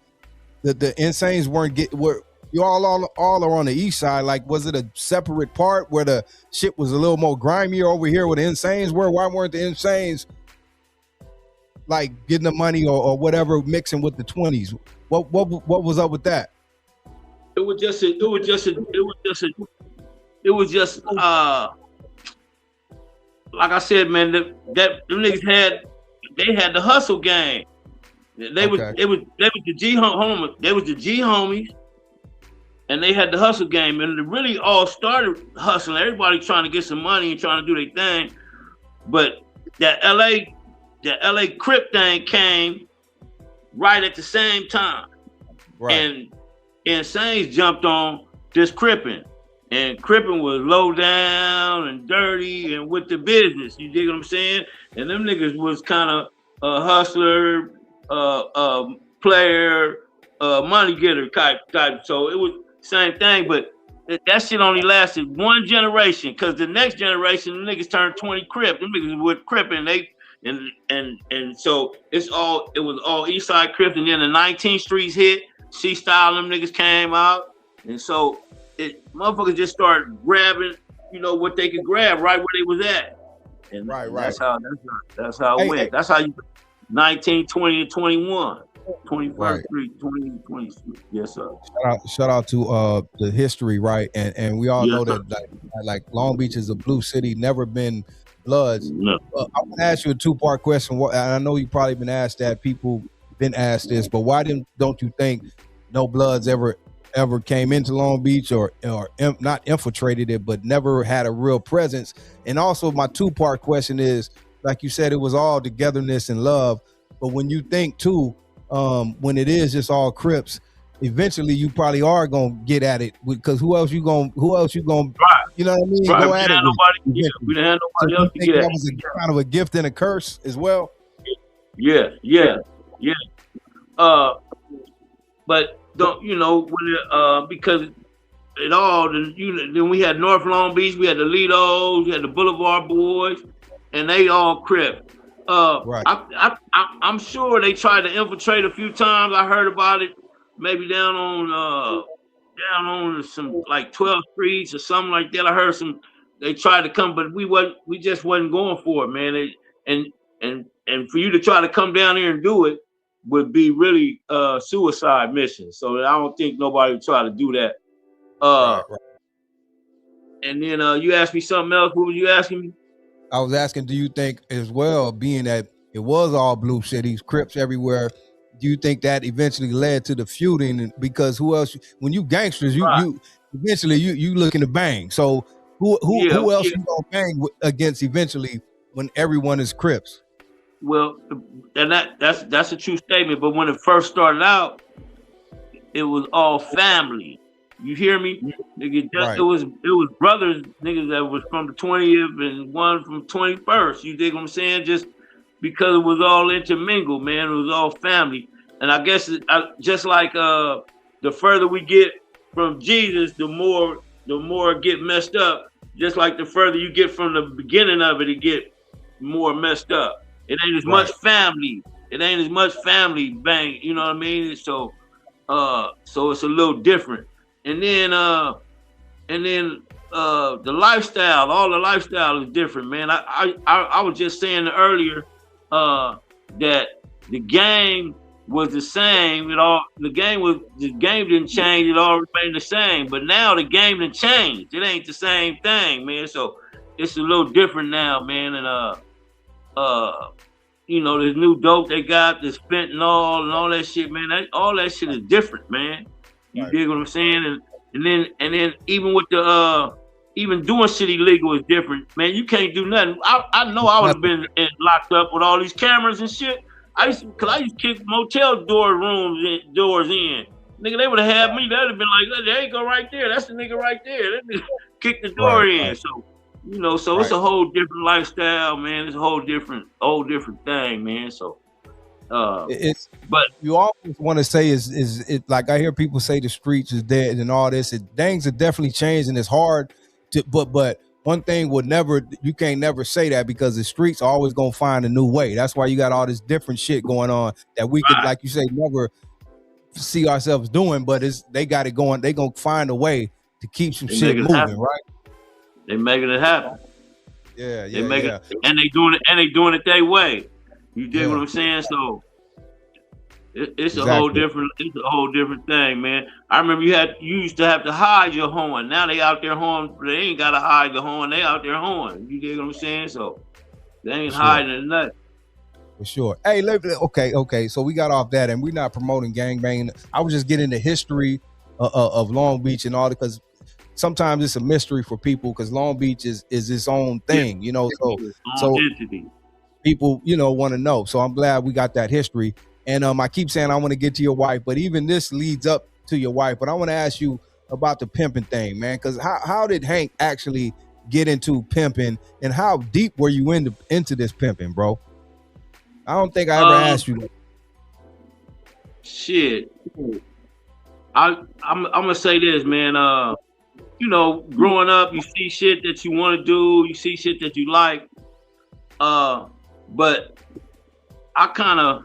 the Insanes weren't you all are on the east side? Like, was it a separate part where the shit was a little more grimier over here where the Insanes were? Why weren't the Insanes like getting the money or whatever mixing with the 20s? What was up with that? It was just like I said, man, them niggas had the hustle game. They was the G homies, and they had the hustle game, and it really all started hustling. Everybody trying to get some money and trying to do their thing. But that LA Crip thing came right at the same time. Right. And Insanes jumped on this Crippin'. And Crippin' was low down and dirty and with the business. You dig what I'm saying? And them niggas was kind of a hustler, player, money getter type. So it was same thing, but that shit only lasted one generation, because the next generation, the niggas turned 20 Crip. Them niggas with Crippin'. And so it was all East Side Crips. And then the 19th Streets hit. C-Style, them niggas came out. And so motherfuckers just started grabbing, what they could grab right where they was at. And that's how it went. That's how you 19, 20, and 21. 21, 20, 26. Yes, sir. Shout out to the history, right? And we all know that like Long Beach is a blue city, never been Bloods. No. I'm gonna ask you a two-part question. And I know you probably been asked that. People been asked this, but why don't you think no Bloods ever came into Long Beach or not infiltrated it, but never had a real presence? And also my two-part question is, like you said, it was all togetherness and love, but when you think too, when it is just all Crips, eventually you probably are gonna get at it, because who else you gonna you know what I mean? Right. Go at it. We didn't have nobody else to get at. That was a kind of a gift and a curse as well. Yeah. But don't, when because it all. Then we had North Long Beach, we had the Lidos, we had the Boulevard Boys, and they all Crip. Right. I'm sure they tried to infiltrate a few times. I heard about it, maybe down on some like 12th Streets or something like that. I heard they tried to come, but we just wasn't going for it, man. And for you to try to come down here and do it would be really suicide mission. So I don't think nobody would try to do that. Right. And then you asked me something else. What were you asking me? I was asking, do you think as well, being that it was all blue cities, Crips everywhere, do you think that eventually led to the feuding? Because who else? When you gangsters, you eventually you looking to bang. So who else you gonna bang against eventually when everyone is Crips? Well, and that's a true statement. But when it first started out, it was all family. You hear me? Nigga, Right. it was brothers, niggas that was from the 20th and one from 21st. You dig what I'm saying? Just because it was all intermingled, man. It was all family. And I guess just like the further we get from Jesus, the more it get messed up. Just like the further you get from the beginning of it, it get more messed up. It ain't as much family. It ain't as much family bang. You know what I mean? So it's a little different. And then the lifestyle, all the lifestyle is different, man. I was just saying earlier that the game was the same. The game didn't change. It all remained the same. But now the game done changed. It ain't the same thing, man. So it's a little different now, man. And this new dope they got, this fentanyl and all that shit, man. All that shit is different, man. You dig what I'm saying? And then even with the even doing shit illegal is different, man. You can't do nothing. I know I would have been locked up with all these cameras and shit. I used to kick motel doors in. Nigga, they would have had me. They'd have been like, there you go right there. That's the nigga right there. That nigga kick the door in. Right. So it's a whole different lifestyle, man. It's a whole different thing, man. So but you always want to say is it like I hear people say the streets is dead and all this. Things are definitely changed and it's hard to but one thing you can't never say that because the streets are always gonna find a new way. That's why you got all this different shit going on that we could, like you say, never see ourselves doing, but they got it going. They gonna find a way to keep some shit moving, right? They making it happen. Yeah. And they doing it their way. You dig what I'm saying? So it's a whole different thing, man. I remember you used to have to hide your horn. Now they out there horn. They ain't gotta hide the horn. They out there horn. You dig what I'm saying? So they ain't hiding nothing. For sure. Hey, okay. So we got off that, and we're not promoting gangbanging. I was just getting the history of Long Beach and all that, because sometimes it's a mystery for people because Long Beach is its own thing, you know. So people, want to know. So I'm glad we got that history. And I keep saying I want to get to your wife, but even this leads up to your wife. But I want to ask you about the pimping thing, man, because how did Hank actually get into pimping, and how deep were you into this pimping, bro? I don't think I ever asked you that. Shit. I'm gonna say this, man. Growing up, you see shit that you want to do, you see shit that you like. But I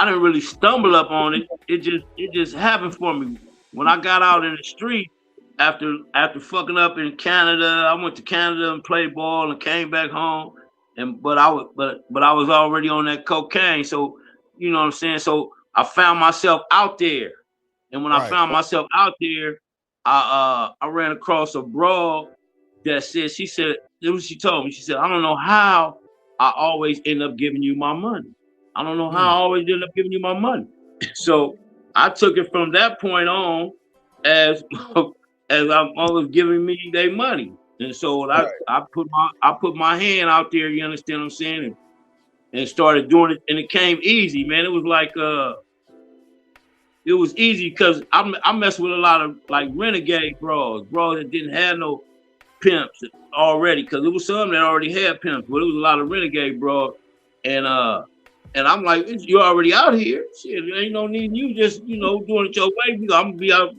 didn't really stumble up on it. It just happened for me. When I got out in the street after fucking up in Canada, I went to Canada and played ball and came back home. But I was already on that cocaine. So, you know what I'm saying? So I found myself out there. And when I found myself out there, I ran across a broad that said, she said, this is what she told me. She said, I don't know how I always end up giving you my money. I don't know how I always end up giving you my money. So I took it from that point on as I'm always giving me their money. And so I put my hand out there, you understand what I'm saying? And started doing it, and it came easy, man. It was like it was easy because I messed with a lot of like renegade bros that didn't have no pimps already, because it was some that already had pimps, but it was a lot of renegade bros. And And I'm like, you're already out here. Shit, there ain't no need you just, doing it your way.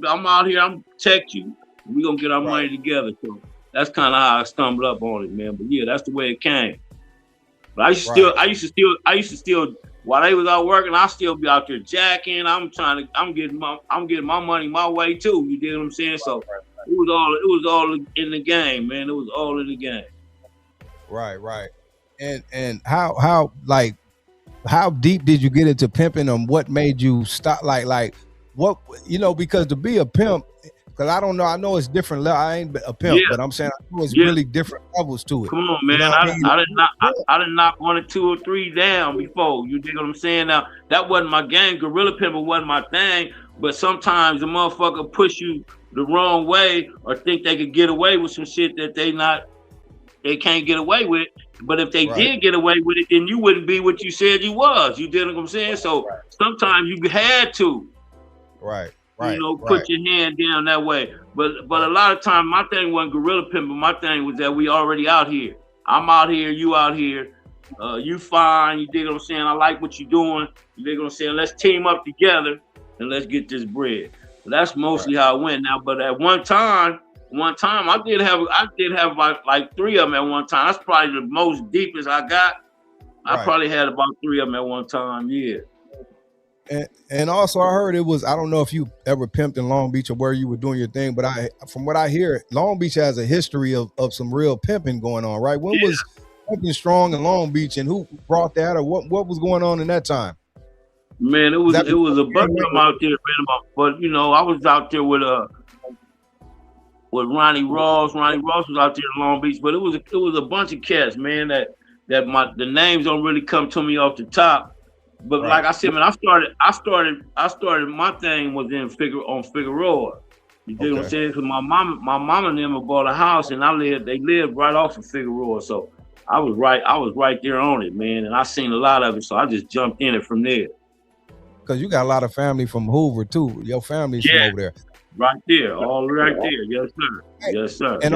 I'm out here, I'm text you. We're gonna get our money together. So that's kind of how I stumbled up on it, man. But yeah, that's the way it came. But I used to still while they was out working, I still be out there jacking. I'm getting my money my way too. You dig what I'm saying? So it was all in the game, man. It was all in the game. Right. And how deep did you get into pimping, and what made you stop? Like what, because to be a pimp, because I don't know, I know it's different level. I ain't a pimp, but I'm saying I know it's really different levels to it. Come on, man. I didn't knock 1 or 2 or 3 down before. You dig what I'm saying? Now that wasn't my game. Gorilla pimping wasn't my thing. But sometimes the motherfucker push you the wrong way or think they could get away with some shit that they can't get away with. But if they did get away with it, then you wouldn't be what you said you was. You did what I'm saying? So sometimes you had to. Put your hand down that way. But a lot of times my thing wasn't gorilla pimping. My thing was that we already out here. I'm out here, you out here. You fine, you dig what I'm saying? I like what you're doing. You dig what I'm saying? Let's team up together and let's get this bread. So that's mostly how it went now. But at one time I did have like 3 of them at one time. That's probably the most deepest I got. I probably had about 3 of them at one time, yeah. And also I heard it was, I don't know if you ever pimped in Long Beach or where you were doing your thing, but from what I hear, Long Beach has a history of some real pimping going on, right? When was pimping strong in Long Beach, and who brought that, or what was going on in that time? Man, it was a bunch of them out there, man. But I was out there with Ronnie Ross. Ronnie Ross was out there in Long Beach, but it was a bunch of cats, man, that the names don't really come to me off the top. But like I said, man, I started my thing was on Figueroa. You dig what I'm saying? Because my mama and them had bought a house, and they lived right off of Figueroa. So I was right there on it, man. And I seen a lot of it, so I just jumped in it from there. Because you got a lot of family from Hoover too. Your family's from over there. Right there, all right there. Yes, sir. Yes, sir. And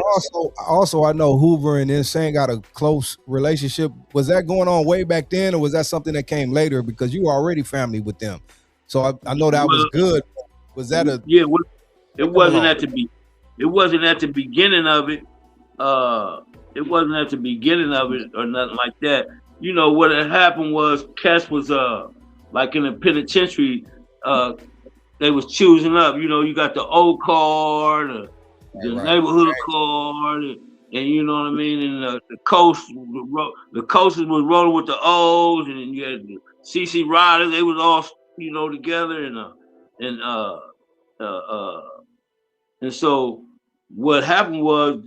also, I know Hoover and Insane got a close relationship. Was that going on way back then, or was that something that came later? Because you were already family with them. So I know that was good. Was that a? Yeah, it wasn't at the It wasn't at the beginning of it. It wasn't at the beginning of it or nothing like that. What had happened was Cass was like in the penitentiary. They was choosing up, you got the old card, the neighborhood card, and you know what I mean, and the coasters was rolling with the O's, and then you had the CC Riders, they was all together, and so what happened was,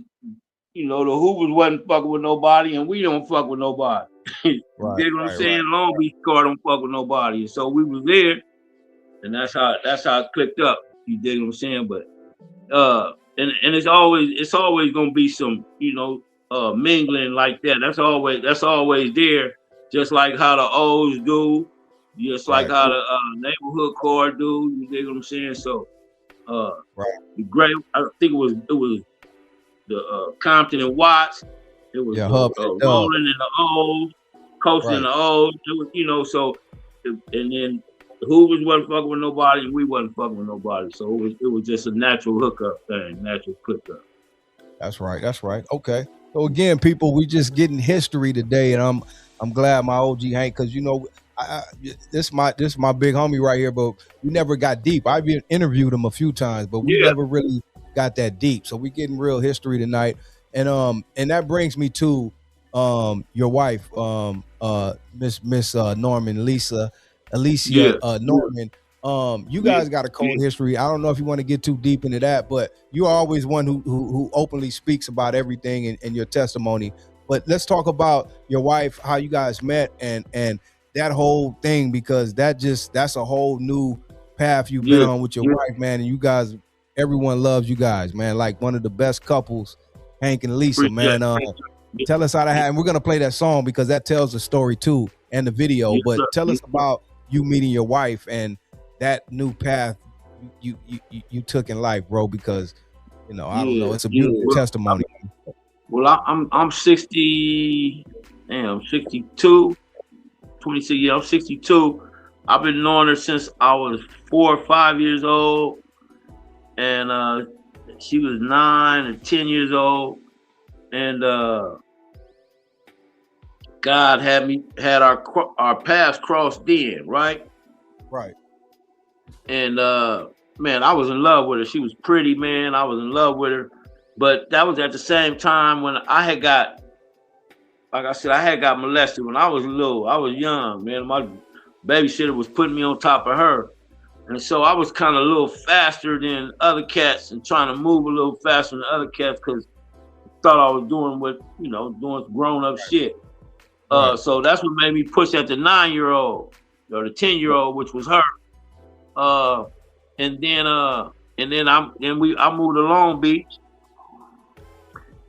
the Hoovers wasn't fucking with nobody, and we don't fuck with nobody. You dig what I'm saying? Long Beach car don't fuck with nobody, and so we was there. And that's how it clicked up. You dig what I'm saying? But and it's always gonna be some mingling like that. That's always there. Just like how the O's do, just like how the neighborhood car do. You dig what I'm saying? So the great. I think it was the Compton and Watts. It was rolling in the O's, coasting in the O's. It was so, and then. The Hoovers wasn't fucking with nobody, and we wasn't fucking with nobody. So it was just a natural hookup thing, natural hookup. That's right. Okay. So again, people, we just getting history today, and I'm glad my OG Hank, because this my big homie right here, but we never got deep. I've interviewed him a few times, but we never really got that deep. So we getting real history tonight, and that brings me to your wife, Miss Norman, Alicia Norman. You guys got a cold history. I don't know if you want to get too deep into that, but you're always one who openly speaks about everything in your testimony. But let's talk about your wife, how you guys met, and that whole thing, because that's a whole new path you've been on with your wife, man. And you guys, everyone loves you guys, man. Like one of the best couples, Hank and Lisa, man. Tell us how that happened. We're gonna play that song because that tells the story too, and the video. But tell us about you meeting your wife and that new path you took in life, bro, because I don't know, it's a beautiful testimony. Well, I'm 60, I'm 62, 26 years. I'm 62. I've been knowing her since I was 4 or 5 years old, and she was 9 and 10 years old, and God had our paths crossed then, right? Right. And man, I was in love with her. She was pretty, man. I was in love with her, but that was at the same time when I had got, like I said, I had got molested when I was little. I was young, man. My babysitter was putting me on top of her, and so I was kind of a little faster than other cats and trying to move a little faster than other cats because I thought I was doing doing grown up shit. Right. So that's what made me push at the 9-year-old or the 10-year-old, which was her. And then I moved to Long Beach,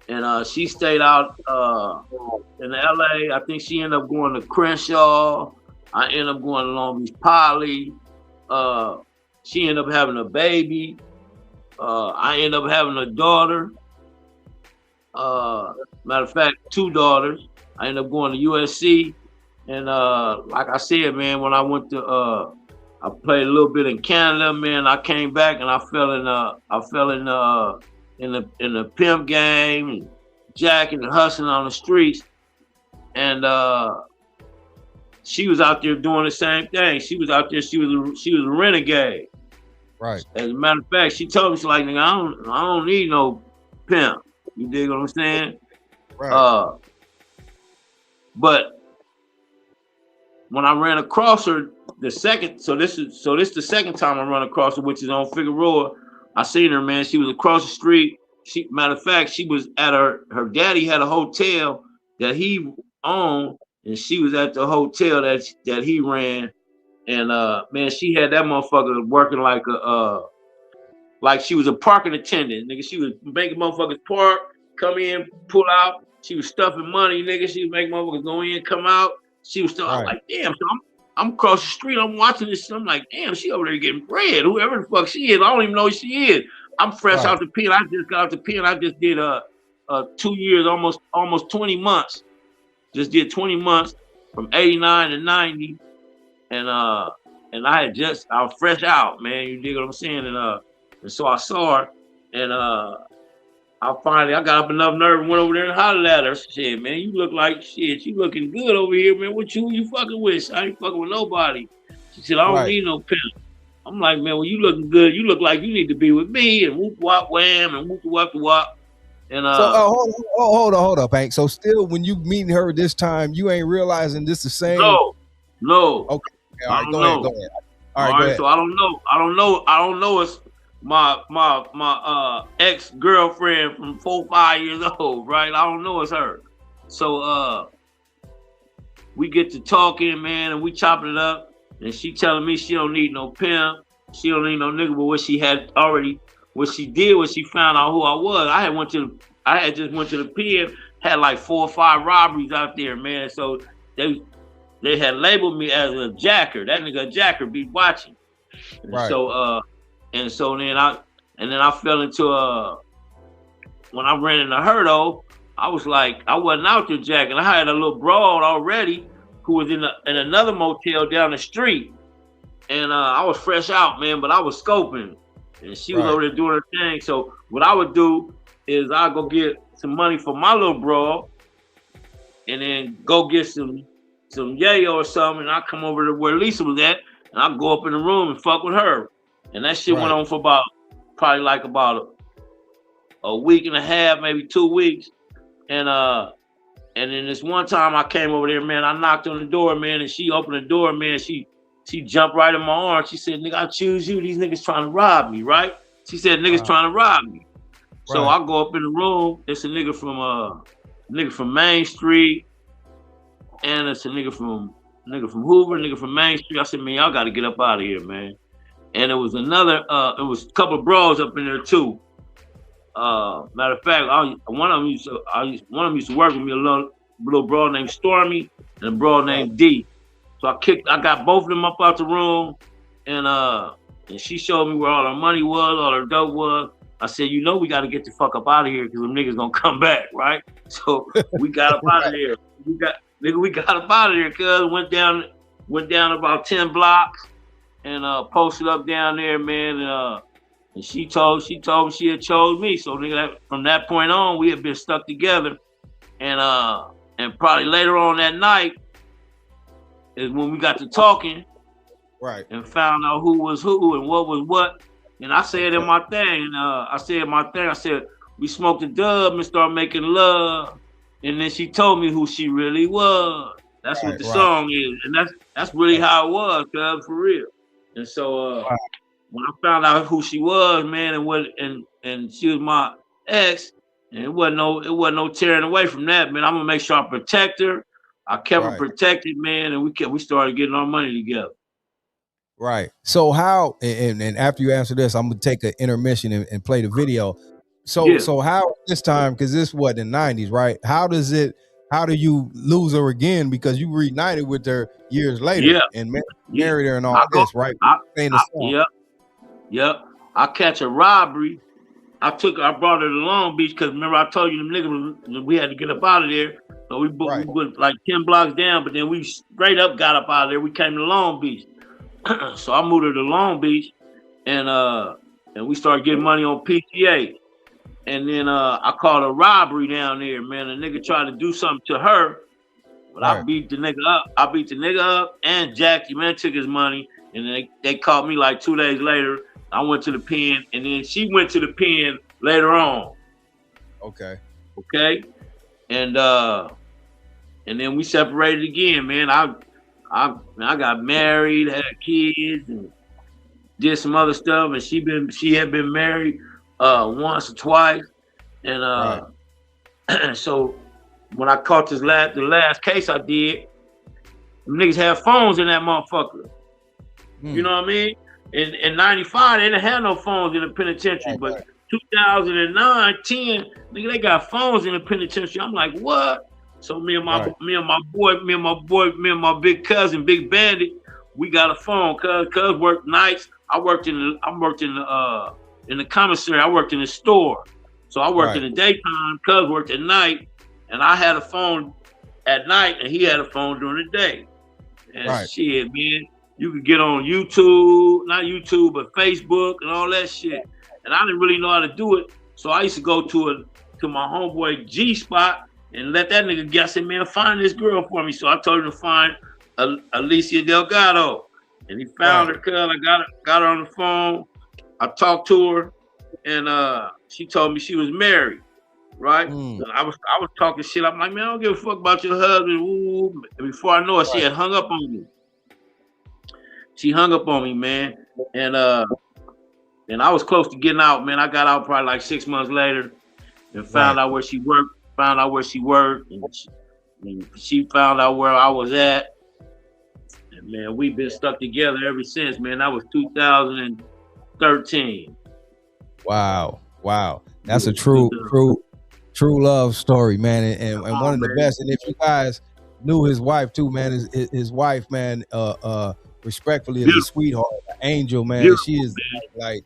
and she stayed out in LA. I think she ended up going to Crenshaw. I ended up going to Long Beach Poly. She ended up having a baby. I ended up having a daughter. Matter of fact, 2 daughters. I ended up going to USC, and like I said, man, when I went to, I played a little bit in Canada, man. I came back and I fell in the pimp game, and jacking and hustling on the streets, and she was out there doing the same thing. She was out there. She was a renegade. Right. As a matter of fact, she told me, she's like, nigga, I don't need no pimp. You dig what I'm saying? Right. But when I ran across her the second, so this the second time I run across her, which is on Figueroa. I seen her, man. She was across the street. Matter of fact, she was at her daddy had a hotel that he owned, and she was at the hotel that he ran. And man, she had that motherfucker working like she was a parking attendant, nigga. She was making motherfuckers park, come in, pull out. She was stuffing money, nigga. She was making motherfuckers go in, come out. She was still, right. I'm like, damn. So I'm across the street. I'm watching this shit. I'm like, damn, she over there getting bread. Whoever the fuck she is, I don't even know who she is. I'm fresh out the pen. I just got out the pen. I just did 2 years, almost 20 months. Just did 20 months from 89 to 90, and I was fresh out, man. You dig what I'm saying? And so I saw her, and I got up enough nerve and went over there and hollered at her. Shit, man, you look like shit. You looking good over here, man. Who you fucking with? I ain't fucking with nobody. She said, I don't need no pimp. I'm like, man, well, you looking good. You look like you need to be with me, and whoop wop wham and whoop wop wop. And so hold up, Hank. So still, when you meeting her this time, you ain't realizing this the same? No. Okay. All right, go ahead. All right, go ahead. So I don't know. It's my ex-girlfriend from 4 or 5 years old, right? I don't know it's her. So we get to talking, man, and we chopping it up, and she telling me she don't need no pimp, she don't need no nigga, but what she did was she found out who I was. I had just went to the pen, had like 4 or 5 robberies out there, man. So they had labeled me as a jacker. That nigga a jacker be watching. And right. So then I fell into when I ran into her though, I was like, I wasn't out there jacking. I had a little broad already who was in another motel down the street. And I was fresh out, man, but I was scoping. And she was over there doing her thing. So what I would do is I'd go get some money for my little broad and then go get some yayo or something, and I come over to where Lisa was at, and I go up in the room and fuck with her. And that shit went on for about a week and a half, maybe 2 weeks. And then this one time I came over there, man, I knocked on the door, man, and she opened the door, man. She jumped right in my arms. She said, nigga, I choose you. These niggas trying to rob me, right? She said, niggas trying to rob me. So I go up in the room. It's a nigga from Main Street, and it's a nigga from Hoover, nigga from Main Street. I said, man, y'all got to get up out of here, man. And it was a couple of bros up in there too. Matter of fact, one of them used to work with me, a little bro named Stormy and a bro named D. So I got both of them up out the room, and she showed me where all her money was, all her dope was. I said, you know, we got to get the fuck up out of here because them niggas gonna come back, right? So we got up out of there. Nigga, we got up out of there, cuz went down about 10 blocks and posted up down there, man. And she told me she had chose me. So nigga, from that point on, we had been stuck together. And probably later on that night is when we got to talking, right, and found out who was who and what was what. And I said in my thing, I said we smoked a dub and started making love. And then she told me who she really was. That's what the song is, and that's really how it was, cuz, for real. And so when I found out who she was, man, and she was my ex, and it wasn't no tearing away from that, man. I'm gonna make sure I protect her. I kept her protected, man, and we started getting our money together. Right. So how, and after you answer this, I'm gonna take an intermission and play the video. So how this time, because this was in the 90s, right? How do you lose her again? Because you reunited with her years later and married her and all this, right? Yep. I catch a robbery. I brought her to Long Beach because remember I told you them niggas we had to get up out of there. So we went like 10 blocks down, but then we straight up got up out of there. We came to Long Beach. So I moved her to Long Beach and we started getting money on PTA. And then I called a robbery down there, man. A nigga tried to do something to her, but I beat the nigga up. And Jackie, man, took his money. And then they caught me like 2 days later. I went to the pen, and then she went to the pen later on. Okay. And then we separated again, man. I got married, had kids, and did some other stuff. And she had been married once or twice. And so when I caught the last case I did, them niggas had phones in that motherfucker. You know what I mean? In 95, they didn't have no phones in the penitentiary, but 2009, 10, nigga, they got phones in the penitentiary. I'm like, what? So me and my big cousin, Big Bandit, we got a phone. Cuz worked nights. I worked in the commissary. I worked in the store. So I worked in the daytime. Cuz worked at night, and I had a phone at night, and he had a phone during the day. And shit, man. You could get on YouTube, not YouTube, but Facebook and all that shit. And I didn't really know how to do it. So I used to go to my homeboy G spot and let that nigga guess it, man, find this girl for me. So I told him to find Alicia Delgado. And he found her, cuz I got her on the phone. I talked to her and she told me she was married. Right? So I was talking shit. I'm like, man, I don't give a fuck about your husband. Ooh. And before I know it, she had hung up on me. She hung up on me, man, and I was close to getting out, man. I got out probably like 6 months later, and found out where she worked. And she found out where I was at, and man, we've been stuck together ever since, man. That was 2013. Wow, that's a true love story, man, and one of the best. And if you guys knew his wife too, man, his wife, man, respectfully, is a sweetheart, an angel, man. Beautiful, she is like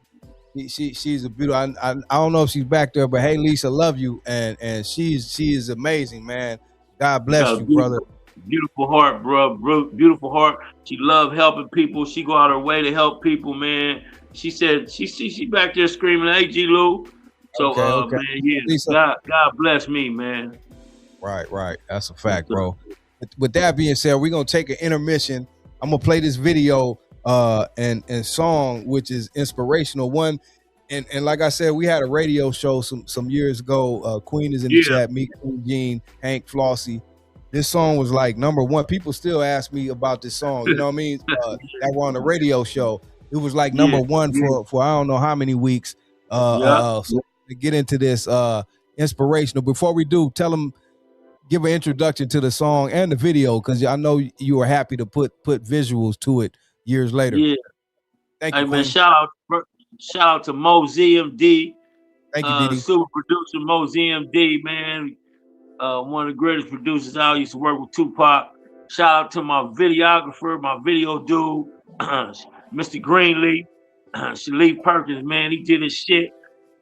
she's a beautiful. I don't know if she's back there, but hey, Lisa, love you, and she is amazing, man. God bless you, brother. Beautiful heart, bro. Beautiful heart. She love helping people. She go out her way to help people, man. She said she back there screaming, "Hey, G-Lew." So, man, yeah, Lisa, God bless me, man. Right. That's a fact, bro. With that being said, we're gonna take an intermission. I'm gonna play this video and song, which is inspirational one. And like I said, we had a radio show some years ago. Queen is in the chat, me, Queen Jean, Hank, Flossie. This song was like #1. People still ask me about this song. You know what I mean? That were on the radio show. It was like #1 for I don't know how many weeks. So to get into this inspirational. Before we do, tell them. Give an introduction to the song and the video, because I know you were happy to put visuals to it years later. Yeah. Thank you. Hey, man, shout out to Mo ZMD. Thank you, DD. Super producer Mo ZMD, man. One of the greatest producers I used to work with, Tupac. Shout out to my videographer, my video dude, Mr. Greenlee. Shalif Perkins, man, he did his shit.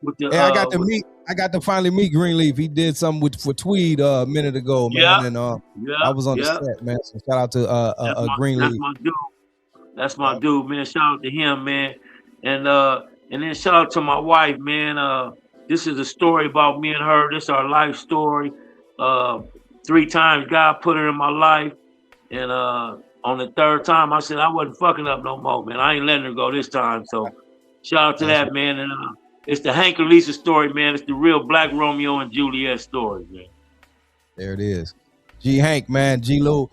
with the Hey, I got to finally meet Greenleaf. He did something for Tweed a minute ago, man. And I was on the set, man. So shout out to Greenleaf. That's my dude. That's my dude, man. Shout out to him, man. And then shout out to my wife, man. This is a story about me and her. This is our life story. 3 times God put her in my life. And on the 3rd time, I said I wasn't fucking up no more, man. I ain't letting her go this time. So shout out to that, man. And it's the Hank and Lisa story, man. It's the real Black Romeo and Juliet story, man. There it is. G Hank, man. G-Lew.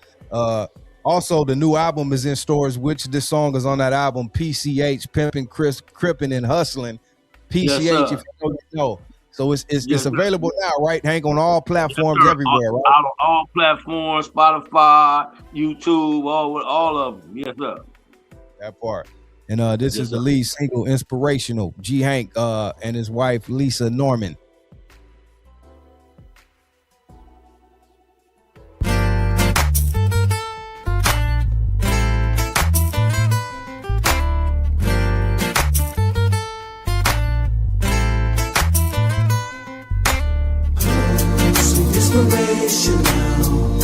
Also, the new album is in stores. Which this song is on that album? PCH, Pimpin', Crippin' and Hustlin'. PCH, yes, if you know. So it's available now, right, Hank, on all platforms, everywhere, right? All platforms, Spotify, YouTube, all of them. Yes, sir. That part. And this is the lead single, Inspirational. G Hank and his wife, Lisa Norman. Inspirational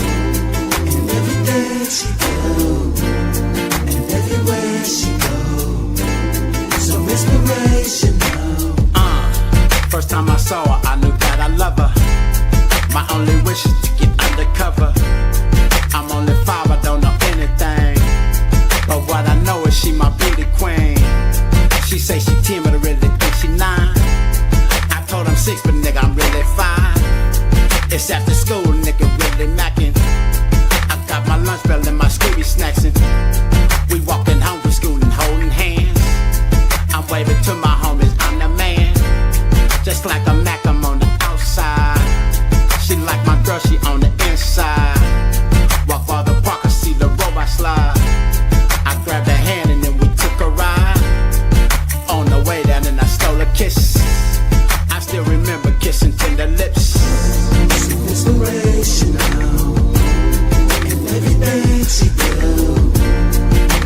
in everything she does and everywhere she goes. So inspirational. First time I saw her, I knew that I love her. My only wish is to get undercover. I'm only 5, I don't know anything, but what I know is she my beauty queen. She say she 10, but I really think she 9. I told him 6, but nigga, I'm really 5. It's after school, nigga, really mackin'. I got my lunch bell and my Scooby snacks in. We walking home from school and holding hands. I'm waving to my homies, I'm the man. Just like a Mac, I'm on the outside. She like my girl, she on the inside. Walk by the park, I see the robot slide. I grabbed her hand and then we took a ride. On the way down and I stole a kiss. I still remember kissing tender lips. Inspirational in everything she does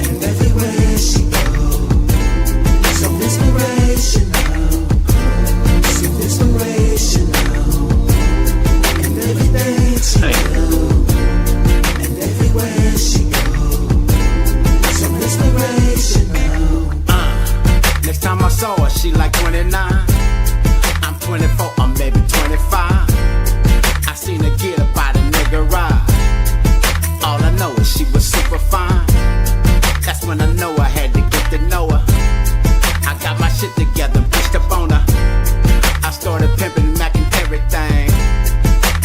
and everywhere she goes. So inspirational, so inspirational in everything she does and everywhere she goes. So inspirational. Next time I saw her, she like 29. I'm 24, I'm maybe 25. I seen her get up by the nigga ride. All I know is she was super fine. That's when I know I had to get to know her. I got my shit together, pushed up on her. I started pimping, macking everything.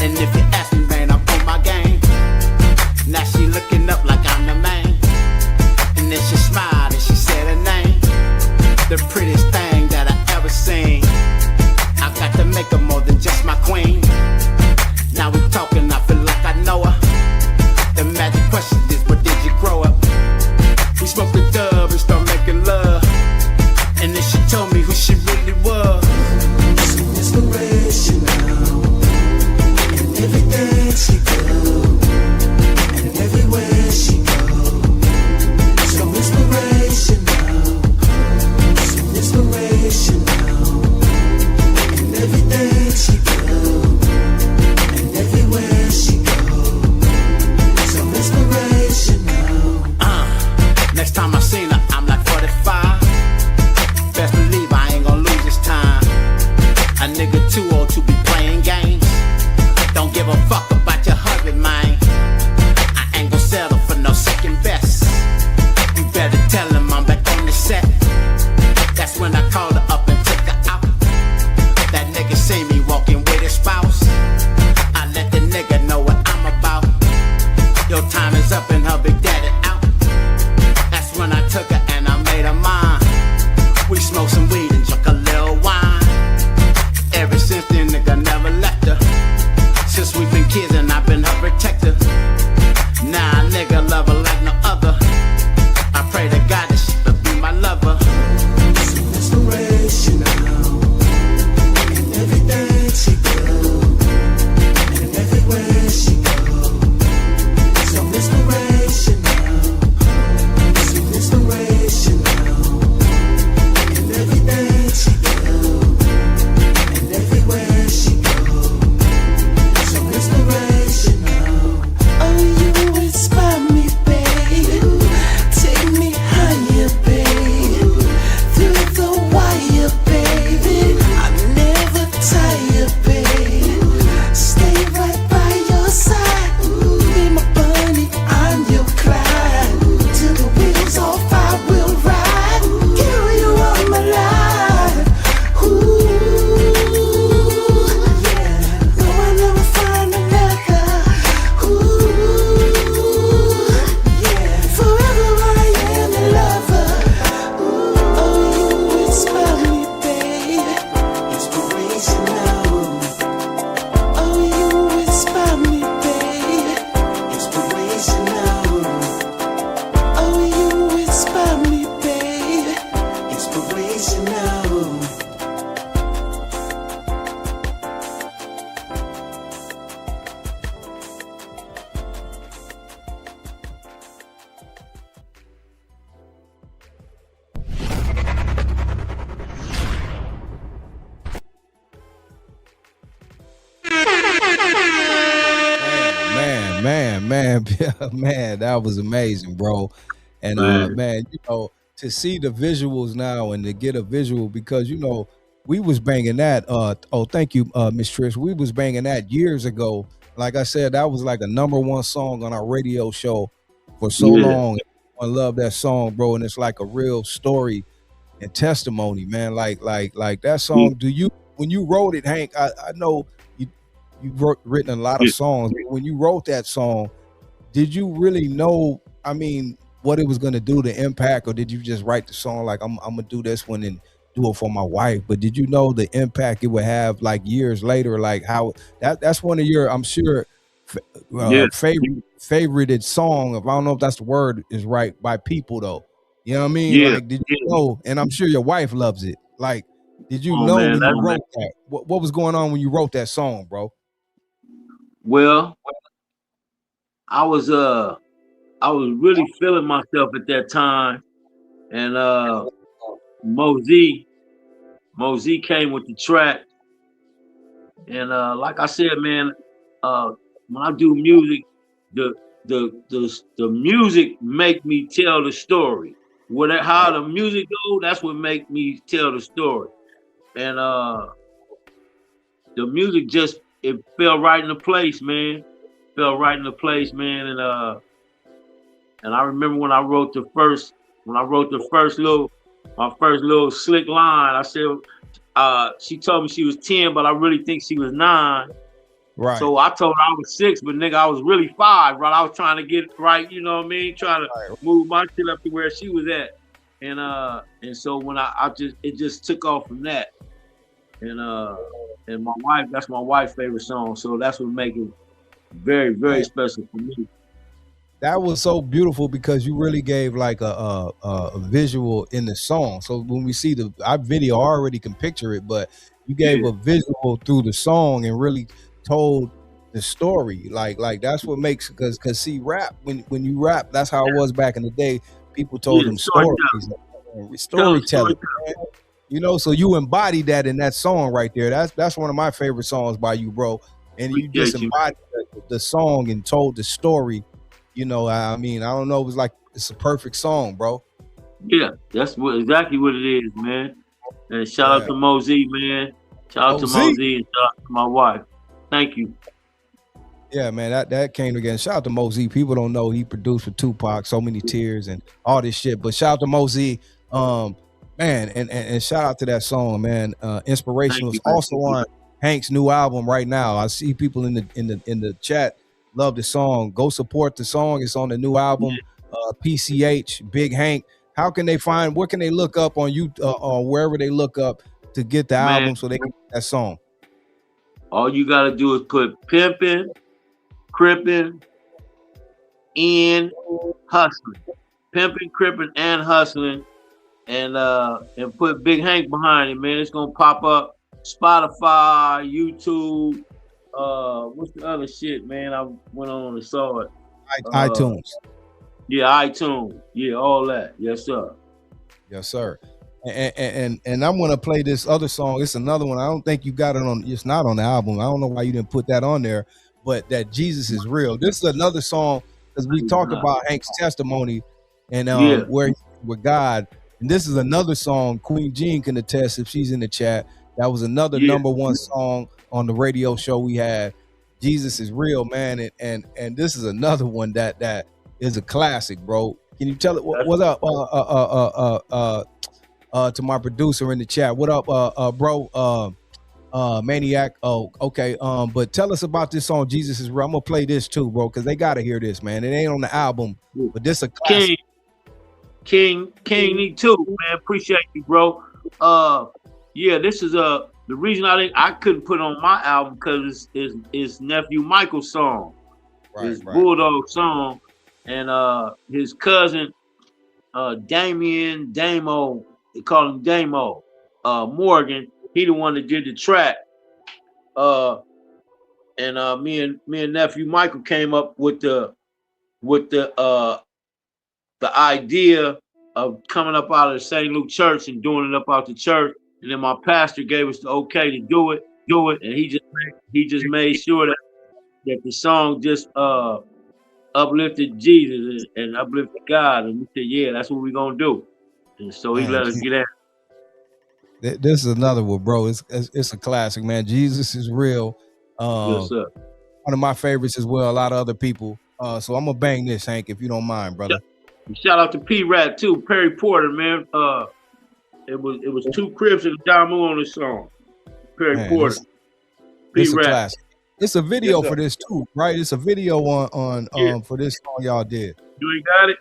And if you ask me, man, I'm on my game. Now she looking up like I'm the man. And then she smiled and she said her name. The prettiest thing that I ever seen. I got to make her more than just my queen. Now we talking, I feel like I know her. The magic question is, where did you grow up? We smoked a dub and started making love. And then she told me who she really was. Inspirational in everything she does and everywhere she goes. So inspirational, so inspirational in everything she does and everywhere she goes. So inspirational. Next time I Man, that was amazing, bro. And Man. man, to see the visuals now and to get a visual, because we was banging that. Thank you, Miss Trish. We was banging that years ago. Like I said, that was like a #1 song on our radio show for so Yeah. long. I love that song, bro, and it's like a real story and testimony, man. Like that song. When you wrote it, Hank? I know you've written a lot of songs. When you wrote that song, did you really know? I mean, what it was going to do, the impact, or did you just write the song like I'm gonna do this one and do it for my wife? But did you know the impact it would have like years later? Like how that's one of your, I'm sure, favorited song. If I don't know if that's the word is right, by people though. You know what I mean? Yeah. Like, did you know? And I'm sure your wife loves it. Like, did you Oh, know man, when you that's wrote that? What was going on when you wrote that song, bro? Well, I was really feeling myself at that time, and Mosey came with the track, and like I said, man, when I do music, the music make me tell the story. How the music go, that's what make me tell the story, and the music just it fell right into place, man. Fell right into place, man, and I remember when I wrote the first my first little slick line. I said, she told me she was 10, but I really think she was 9. Right. So I told her I was 6, but nigga, I was really 5, right? I was trying to get it right, you know what I mean? Trying to move my shit up to where she was at. And so when it just took off from that. And my wife, that's my wife's favorite song. So that's what make it very, very special for me. That was so beautiful because you really gave like a visual in the song. So when we see our video, I already can picture it, but you gave a visual through the song and really told the story. Like that's what makes, because see, rap, when you rap, that's how it was back in the day. People told them stories, storytelling. So you embodied that in that song right there. That's one of my favorite songs by you, bro. And you just embodied the song and told the story. I mean, I don't know. It was like, it's a perfect song, bro. Yeah, that's exactly what it is, man. And shout out to Mosey, man. Shout out to Mosey and shout out to my wife. Thank you. Yeah, man, that came again. Shout out to Mosey. People don't know he produced for Tupac, So Many Tears, and all this shit. But shout out to Mosey, man, and shout out to that song, man. Inspirational. It's also on Hank's new album right now. I see people in the chat love the song. Go support the song. It's on the new album, PCH, Big Hank. How can they find? What can they look up on you or wherever they look up to get the album so they can get that song? All you gotta do is put pimping, crippin', and hustling. Pimping, crippin', and hustling, and put Big Hank behind it, man. It's gonna pop up Spotify, YouTube. What's the other shit, man? I went on and saw it. iTunes. Yeah, iTunes. Yeah, all that. Yes, sir. Yes, sir. And I'm gonna play this other song. It's another one. I don't think you got it on. It's not on the album. I don't know why you didn't put that on there. But that Jesus is real. This is another song because we talked about Hank's testimony and where he's with God. And this is another song. Queen Jean can attest if she's in the chat. That was another #1 song on the radio show we had. Jesus is real, man. And this is another one that is a classic, bro. Can you tell it what's up to my producer in the chat? What up, bro? Maniac. Oh, okay. But tell us about this song, Jesus is Real. I'm gonna play this too, bro, because they gotta hear this, man. It ain't on the album, but this a classic. King, me too, man. Appreciate you, bro. Yeah, this is the reason I couldn't put on my album because it's nephew Michael's song, his Bulldog song, and his cousin Damo, they call him Damo, Morgan. He the one that did the track. And me and nephew Michael came up with the idea of coming up out of the St. Luke church and doing it up out the church. And then my pastor gave us the okay to do it. And he just made sure that the song just uplifted Jesus and uplifted God, and we said, yeah, that's what we're gonna do. And so he Man, let us get at it. this is another one, bro. It's a classic, man. Jesus is real. Yes, sir. One of my favorites as well. A lot of other people. So I'm gonna bang this, Hank, if you don't mind, brother. Shout out to P-Rat too, Perry Porter, man. It was two Crips and Damu on this song. Perry Porter. It's a classic. It's a video for this too, right? It's a video on for this song y'all did. You ain't got it?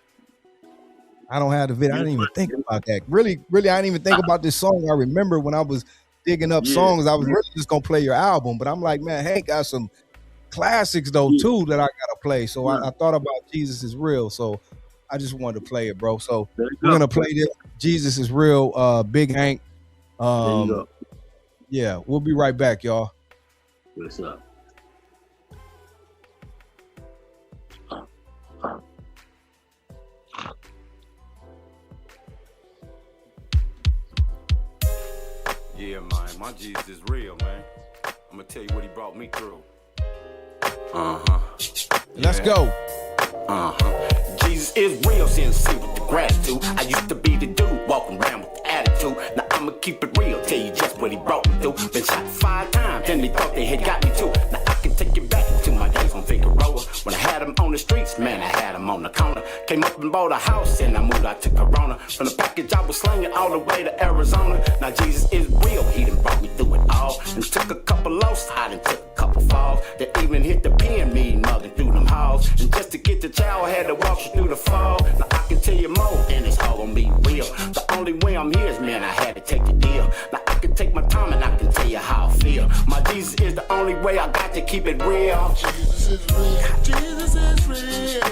I don't have the video. I didn't even think about that. Really, I didn't even think about this song. I remember when I was digging up songs, I was really just gonna play your album, but I'm like, man, Hank got some classics though too that I gotta play. So I thought about Jesus is Real. So I just wanted to play it, bro. So we're gonna play this. Jesus is Real, Big Hank. Yeah, we'll be right back, y'all. What's up? Yeah, man, my Jesus is real, man. I'm gonna tell you what he brought me through. Let's go. Jesus is real, sincere with the gratitude. I used to be the dude walking around with the attitude. Now I'ma keep it real, tell you just what he brought me through. Been shot 5 times, and they thought they had got me too. Now I can take you back to my days on Figueroa. When I had them on the streets, man, I had them on the corner. Came up and bought a house, and I moved out to Corona. From the package I was slinging all the way to Arizona. Now Jesus is real, he done brought me through it all. And took a couple lows, I done took a couple falls. That even hit the pen, me mugging through them halls. And just to get the child, I had to walk you through the fall. Now I can tell you more, and it's all gonna be real. The only way I'm here is, man, I had to take the deal. Now I can take my time and I can tell you how I feel. My Jesus is the only way I got to keep it real. Jesus is real. Jesus is real.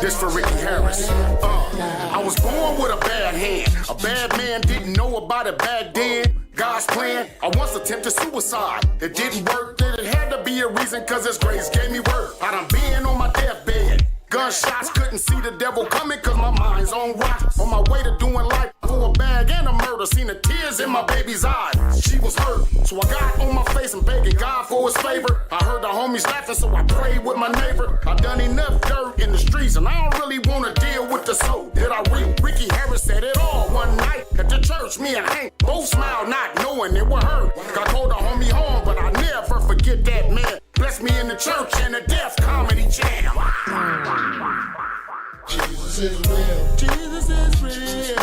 This for Ricky Harris. I was born with a bad hand. A bad man didn't know about it back then. God's plan, I once attempted suicide. It didn't work, then it had to be a reason, cause his grace gave me work. I done been on my deathbed. Gunshots, couldn't see the devil coming cause my mind's on rock. On my way to doing life for a bag and a murder. Seen the tears in my baby's eyes. She was hurt, so I got on my face and begging God for his favor. I heard the homies laughing, so I prayed with my neighbor. I done enough dirt in the streets and I don't really wanna deal with the soul that I reap. Ricky Harris said it all one night at the church. Me and Hank both smiled, not knowing it would hurt. I called a homie home, but I never forget that man. Bless me in the church and the Death Comedy Jam. Jesus is real. Jesus is real.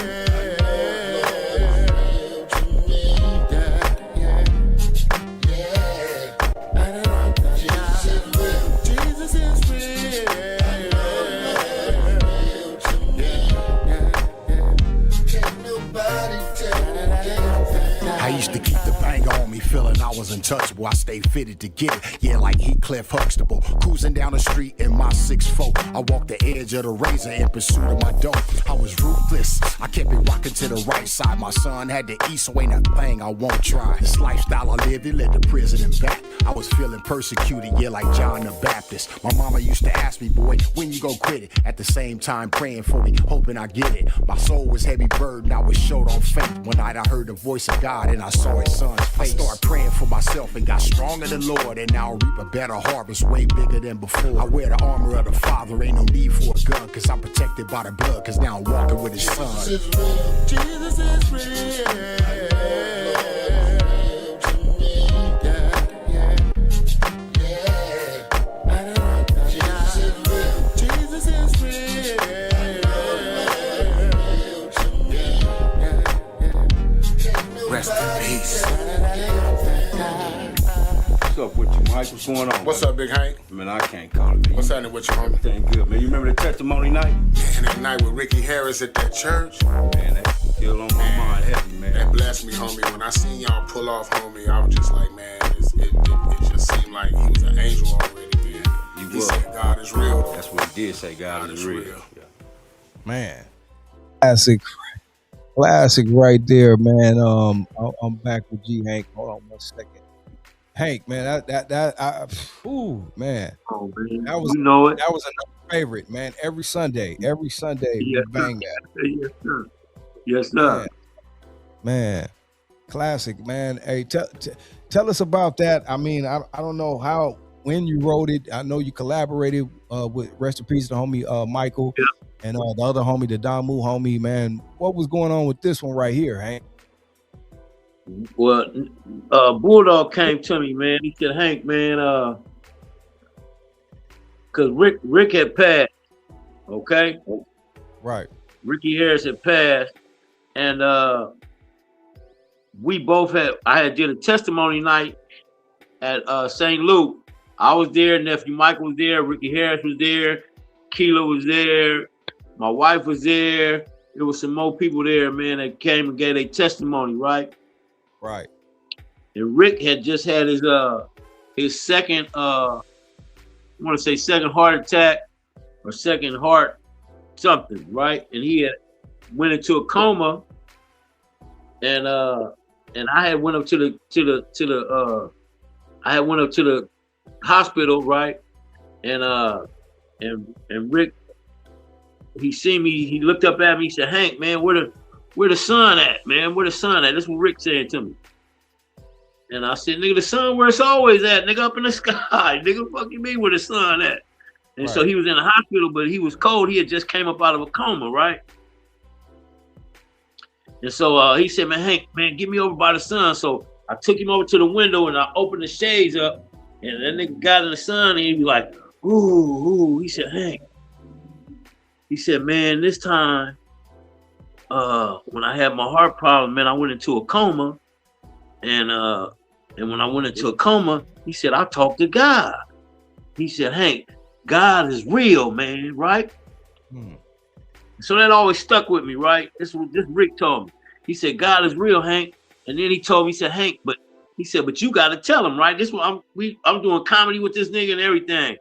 I used to keep the bang on me, feeling I was untouchable. I stayed fitted to get it, yeah, like Heathcliff Huxtable. Cruising down the street in my 6'4". I walked the edge of the razor in pursuit of my dough. I was ruthless, I kept it rocking to the right side. My son had to eat, so ain't a thing I won't try. This lifestyle I lived, it led to prison and back. I was feeling persecuted, yeah, like John the Baptist. My mama used to ask me, boy, when you gon' quit it? At the same time praying for me, hoping I get it. My soul was heavy burden, I was short on faith. One night I heard the voice of God and I saw his son's face. I started praying for myself and got stronger than Lord. And now I reap a better harvest, way bigger than before. I wear the armor of the Father, ain't no need for a gun, cause I'm protected by the blood, cause now I'm walking with his son. Jesus is real. Jesus is real. Rest in peace. What's up with you, Mike? What's going on? What's up, Big Hank? Man, I can't call it. What's happening with you, homie? Everything good, man. You remember the testimony night? Man, that night with Ricky Harris at that church. Man, that still on my mind heavy, man. That blessed me, homie. When I seen y'all pull off, homie, I was just like, man, it just seemed like he was an angel already, man. He said God is real. That's what he did say, God is real. Yeah. Man, classic right there, man. I'm back with G Hank. Hold on 1 second. Hank, man, ooh, man, Oh man, that was you know it. another favorite, man. Every Sunday we Yes, sir. bang that, Yes, sir. Yes, man, sir. man. Classic, man. Hey, tell us about that. I mean, I don't know when you wrote it. I know you collaborated with rest in peace the homie Michael Yeah. and the other homie, the Damu homie, man. What was going on with this one right here, Hank? Well, Bulldog came to me, man. He said, Hank, man, cause Rick had passed, okay? Right. Ricky Harris had passed, and I had did a testimony night at St. Luke. I was there, nephew Michael was there, Ricky Harris was there, Keela was there, my wife was there. There was some more people there, man, that came and gave their testimony, right? Right. And Rick had just had his second I want to say second heart attack or second heart something, right? And he had went into a coma, and I had went up to the hospital, right? And Rick, he seen me, he looked up at me, he said, Hank, man, where the sun at, man? Where the sun at? That's what Rick said to me. And I said, nigga, the sun where it's always at, nigga, up in the sky. Nigga, fucking me, where the sun at? And so he was in the hospital, but he was cold. He had just came up out of a coma, right? And so he said, man, Hank, man, get me over by the sun. So I took him over to the window and I opened the shades up, and that nigga got in the sun and he was like, ooh. He said, Hank. He said, man, this time, when I had my heart problem, man, I went into a coma. And when I went into a coma, he said, I talked to God. He said, Hank, God is real, man, right? So that always stuck with me, right? This Rick told me. He said, God is real, Hank. And then he told me, he said, Hank, but you got to tell him, right? This one, I'm doing comedy with this nigga and everything.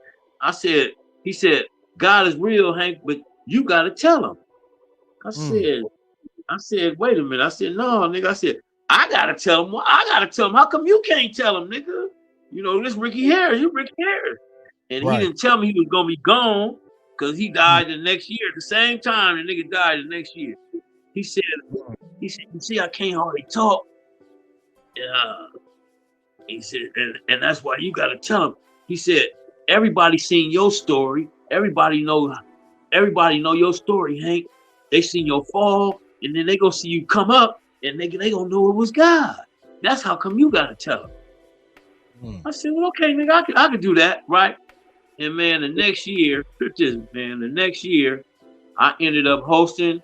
He said, God is real, Hank, but you got to tell him. I said, wait a minute. I said, no, nigga. I said, I gotta tell him. I gotta tell him. How come you can't tell him, nigga? You know, this Ricky Harris. You Ricky Harris. And he didn't tell me he was gonna be gone because he died the next year. At the same time, the nigga died the next year. He said, you see, I can't hardly talk. He said, and that's why you gotta tell him. He said, everybody seen your story. Everybody know your story, Hank. They seen your fall, and then they gonna see you come up. And they gonna know it was God. That's how come you gotta tell them. I said, well, okay, nigga, I could do that, right? And man, the next year, I ended up hosting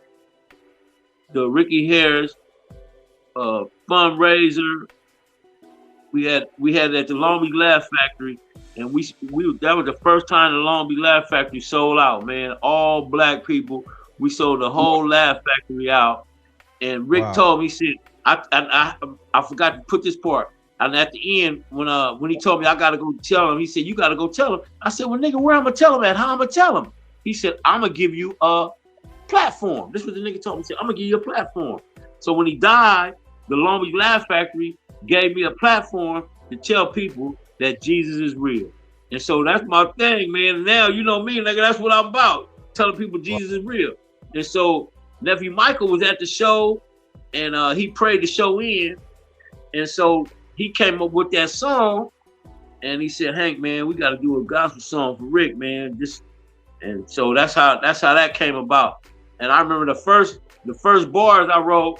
the Ricky Harris fundraiser. We had at the Long Beach Laugh Factory, and we that was the first time the Long Beach Laugh Factory sold out, man. All black people. We sold the whole Laugh Factory out. And Rick told me, he said, I forgot to put this part. And at the end, when he told me I gotta go tell him, he said, you gotta go tell him. I said, well, nigga, where I'm gonna tell him at? How I'm gonna tell him? He said, I'm gonna give you a platform. This is what the nigga told me. He said, I'm gonna give you a platform. So when he died, the Long Beach Laugh Factory gave me a platform to tell people that Jesus is real. And so that's my thing, man. And now, you know me, nigga, that's what I'm about. Telling people Jesus is real. And so nephew Michael was at the show, and he prayed the show in, and so he came up with that song, and he said, Hank, man, we got to do a gospel song for Rick, man. And so that's how that came about. And I remember the first bars I wrote,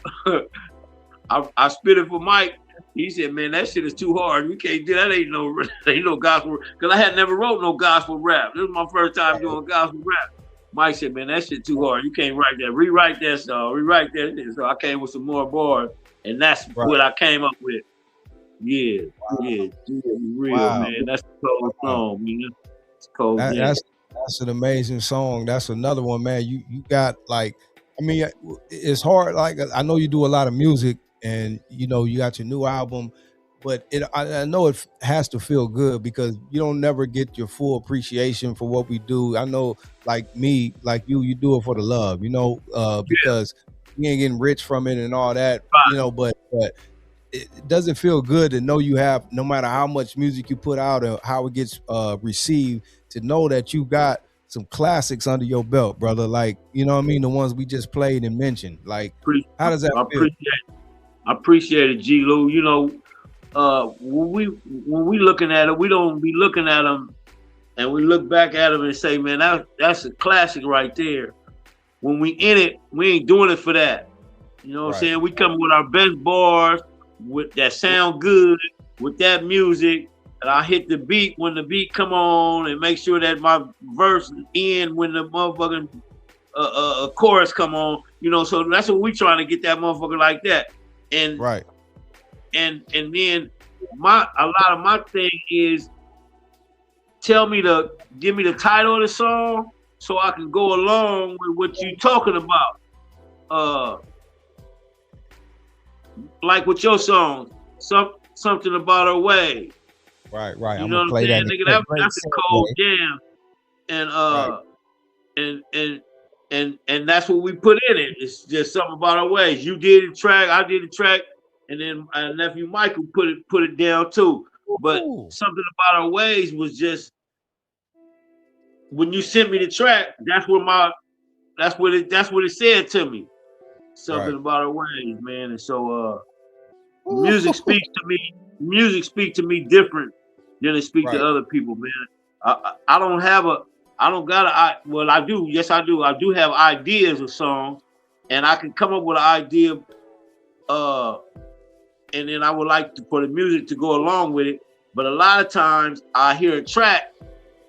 I spit it for Mike. He said, man, that shit is too hard. We can't do that. Ain't no gospel, because I had never wrote no gospel rap. This was my first time doing gospel rap. Mike said, man, that shit too hard. You can't write that. Rewrite that song. Rewrite that. So I came with some more bars, and that's what I came up with. Yeah. Real, man. That's a cold song, man. It's cold. That's an amazing song. That's another one, man. You got, like, I mean, it's hard. Like, I know you do a lot of music, and you know you got your new album, but I know it has to feel good because you don't never get your full appreciation for what we do. I know, like me, like you do it for the love, you know, because we ain't getting rich from it and all that, you know, but does it feel good to know you have, no matter how much music you put out or how it gets received, to know that you got some classics under your belt, brother? Like, you know what I mean? The ones we just played and mentioned. Like, how does that feel? I appreciate it, G-Lew. You know, when we looking at it, we don't be looking at them and we look back at them and say, man, that's a classic right there. When we in it, we ain't doing it for that. You know what I'm saying? We come with our best bars, with that sound good, with that music, and I hit the beat when the beat come on, and make sure that my verse end when the motherfucking chorus come on. You know, so that's what we trying to get that motherfucker like that. And and then a lot of my thing is give me the title of the song so I can go along with what you talking about. Like with your song, something about her way. Right. You know what I'm saying, nigga? That's a cold jam. And that's what we put in it. It's just something about our ways. You did the track, I did the track, and then my nephew Michael put it down too. But something about our ways was just, when you sent me the track, that's what it said to me. Something about our ways, man. And so music speaks to me. Music speaks to me different than it speaks to other people, man. I don't do. Yes, I do. I do have ideas of songs, and I can come up with an idea, and then I would like for the music to go along with it. But a lot of times I hear a track,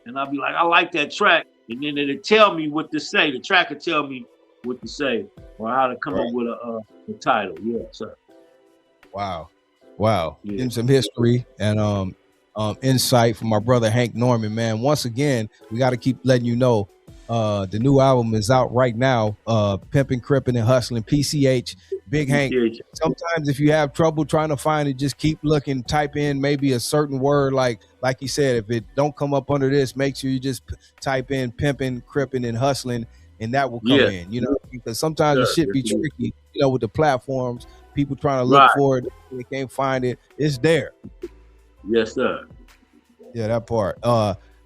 and I'll be like, I like that track, and then it'll tell me what to say. The track will tell me what to say or how to come up with a title. Yeah, sir. Wow. Yeah. In some history and insight from my brother Hank Norman, man. Once again, we got to keep letting you know the new album is out right now. Pimpin', Crippin', and Hustlin', PCH, Big Hank. Sometimes if you have trouble trying to find it, just keep looking, type in maybe a certain word, like he said, if it don't come up under this, make sure you just type in Pimpin', Crippin', and Hustlin', and that will come in, you know, because sometimes the shit be tricky, you know, with the platforms. People trying to look for it, they can't find it. It's there. Yes, sir. Yeah, that part.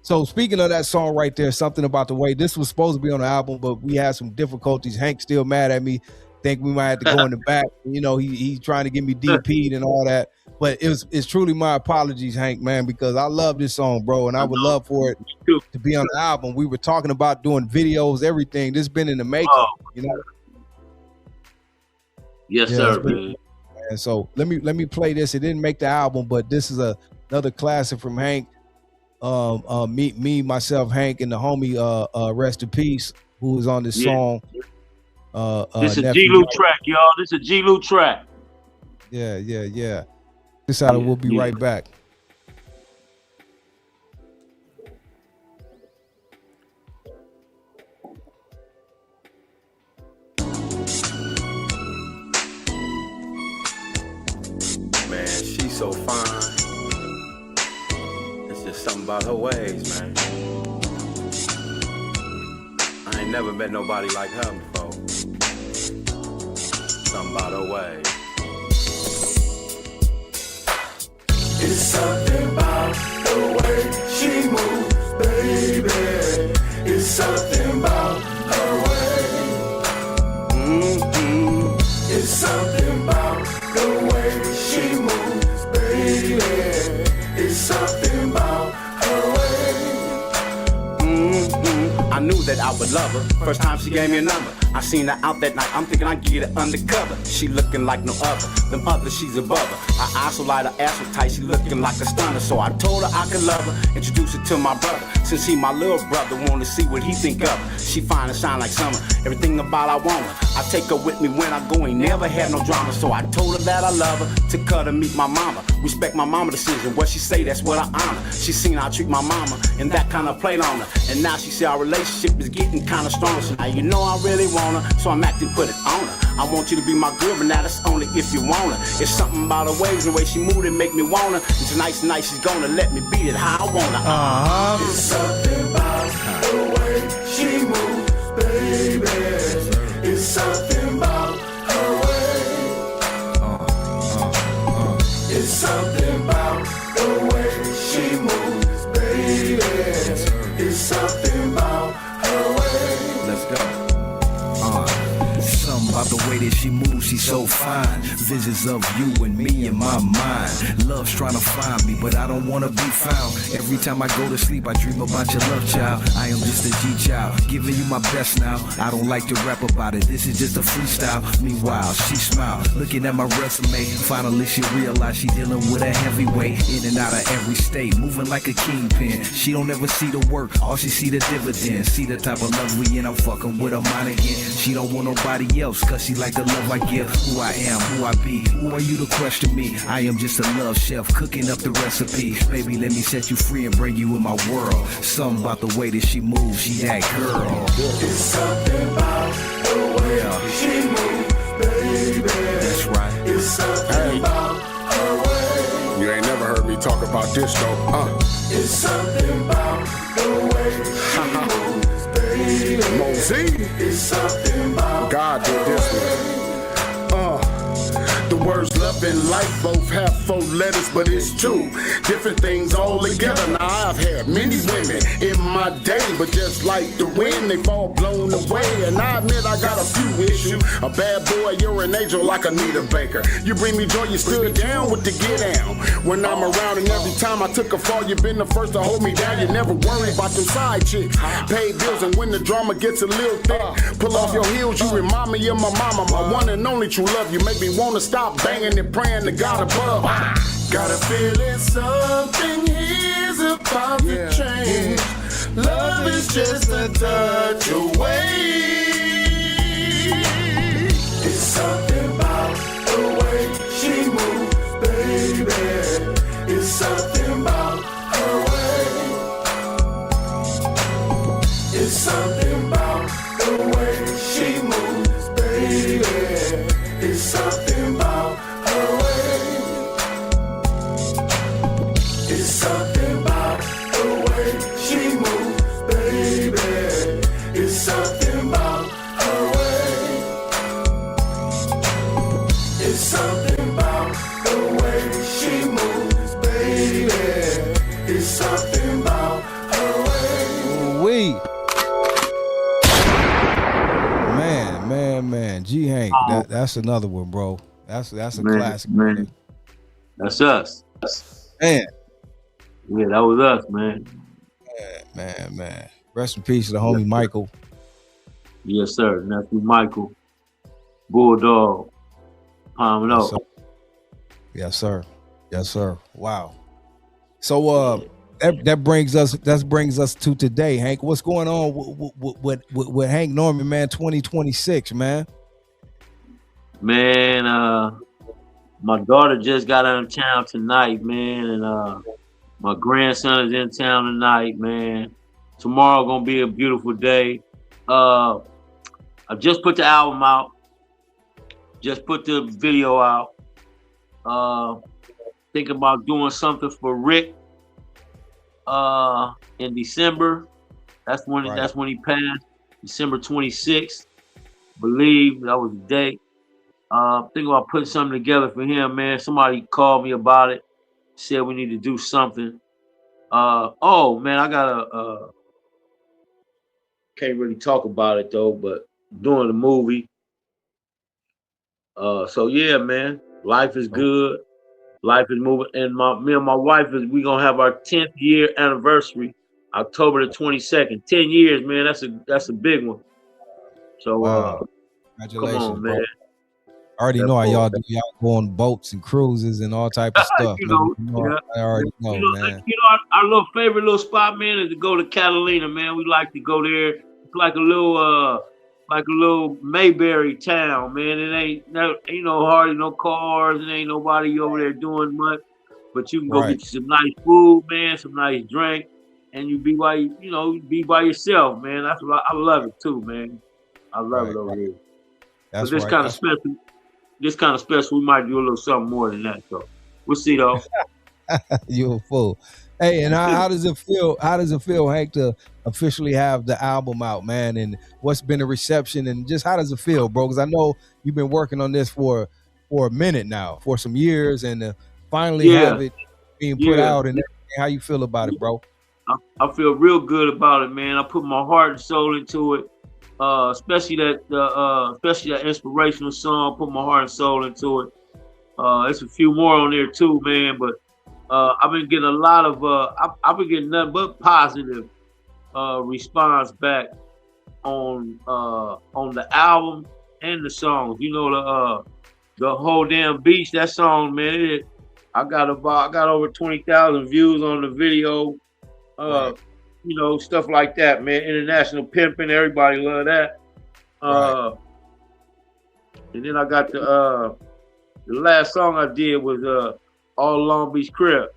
So speaking of that song right there, something about the way, this was supposed to be on the album, but we had some difficulties. Hank's still mad at me. Think we might have to go in the back. You know, he's trying to get me DP'd and all that. But it's truly my apologies, Hank, man, because I love this song, bro, and I would love for it to be on the album. We were talking about doing videos, everything. This has been in the making, you know. Yes, sir, man. And so let me play this. It didn't make the album, but this is another classic from Hank. Myself, Hank, and the homie, rest in peace, who was on this song. This is a G-Lew track, y'all. This is a G-Lew track. Yeah. This out, we'll be right back. Man, she's so fine. It's just something about her ways, man. I ain't never met nobody like her before. Something about her ways. It's something about the way she moves, baby. It's something about her way. It's something about the way she moves, baby. It's something about her way. I knew that I would love her. First time she gave me a number, I seen her out that night. I'm thinking I'd get her undercover. She looking like no other. Them others, she's above her. Her eyes so light, her ass so tight. She looking like a stunner. So I told her I could love her. Introduce her to my brother. Since he my little brother, wanna see what he think of her. She fine and shine like summer. Everything about I want her. I take her with me when I go. Ain't never had no drama. So I told her that I love her. Took her to meet my mama. Respect my mama decision. What she say, that's what I honor. She seen I treat my mama, and that kind of played on her. And now she see our relationship is getting kind of stronger. So now you know I really want her, so I'm acting put it on her. I want you to be my girl, but now that's only if you want her. It's something about her ways and the way she moved and make me want her. And tonight she's gonna let me beat it how I want her. It's something about the way she moves, baby. It's something about her way. way that she moves, she's so fine. Visions of you and me in my mind. Love's trying to find me, but I don't wanna be found. Every time I go to sleep, I dream about your love, child. I am just a G-child, giving you my best now. I don't like to rap about it, this is just a freestyle. Meanwhile, she smiled, looking at my resume. Finally, she realized she dealing with a heavyweight. In and out of every state, moving like a kingpin. She don't ever see the work, all she see the dividends. See the type of love we in, I'm fucking with her mind again. She don't want nobody else, cause she like the love I give. Who I am, who I be, who are you to question me? I am just a love chef, cooking up the recipe. Baby, let me set you free and bring you in my world. Something about the way that she moves, she that girl. It's something about the way she moves, baby. That's right. It's something about her way. You ain't never heard me talk about this though. It's something about the way she moves, baby. Mosey. It's something about God did this one. The words love and life both have 4 letters, but it's 2 different things all together. Now I've had many women in my day, but just like the wind, they fall blown away. And I admit I got a few issues. A bad boy, you're an angel like Anita Baker. You bring me joy, you stood down with the get down. When I'm around and every time I took a fall, you've been the first to hold me down. You never worry about them side chicks. Pay bills and when the drama gets a little thick, pull off your heels, you remind me of my mama. My one and only true love, you make me wanna stop banging and praying to God above. got a feeling something here's about to change. Love is just a touch away. It's something about the way she moves, baby. It's something about her way. It's something about the way she moves, baby. It's something about her way. It's something about the way she moves, baby. It's something about her way. It's something about the way she moves, baby. It's something about her way. We. Man, G Hank, that's another one, bro. That's a classic, man. That's us. Man. Yeah, that was us, man. Man. Rest in peace to the homie Michael. Yes, sir. Nephew Michael. Bulldog. Palm it up. Yes, sir. Wow. So that brings us to today, Hank. What's going on with Hank Norman, man? 2026, man. Man, my daughter just got out of town tonight, man, and my grandson is in town tonight, man. Tomorrow gonna be a beautiful day. I just put the album out. Just put the video out. Thinking about doing something for Rick in December. That's when he passed. December 26th. Believe that was the date. Thinking about putting something together for him, man. Somebody called me about it. Said we need to do something. Oh man, I gotta can't really talk about it though, but doing the movie. So yeah, man, life is good. Life is moving, and me and my wife we gonna have our 10th year anniversary, October the 22nd. 10 years, man. That's a big one. So congratulations, come on, man. Bro. I already know how y'all do. Y'all go on boats and cruises and all type of stuff. I already know, man. Our little favorite little spot, man, is to go to Catalina, man. We like to go there. It's like a little Mayberry town, man. It ain't hardly no cars, and ain't nobody over there doing much. But you can go get you some nice food, man, some nice drink, and you be by yourself, man. That's what I love it too, man. I love it over here. That's but this kind of special, we might do a little something more than that. So we'll see though. You a fool. Hey, and how does it feel? How does it feel, Hank, to officially have the album out, man? And what's been the reception? And just how does it feel, bro? Because I know you've been working on this for a minute now, for some years, and finally have it being put out. And how you feel about it, bro? I feel real good about it, man. I put my heart and soul into it. especially that inspirational song. Put my heart and soul into it. There's a few more on there too, man. But I've been getting a lot of I've been getting nothing but positive response back on the album and the songs. You know, the whole damn beach. That song, man. I got over 20,000 views on the video. Right. You know, stuff like that, man. International pimping, everybody love that. Right. And then I got the last song I did was All Long Beach Crib.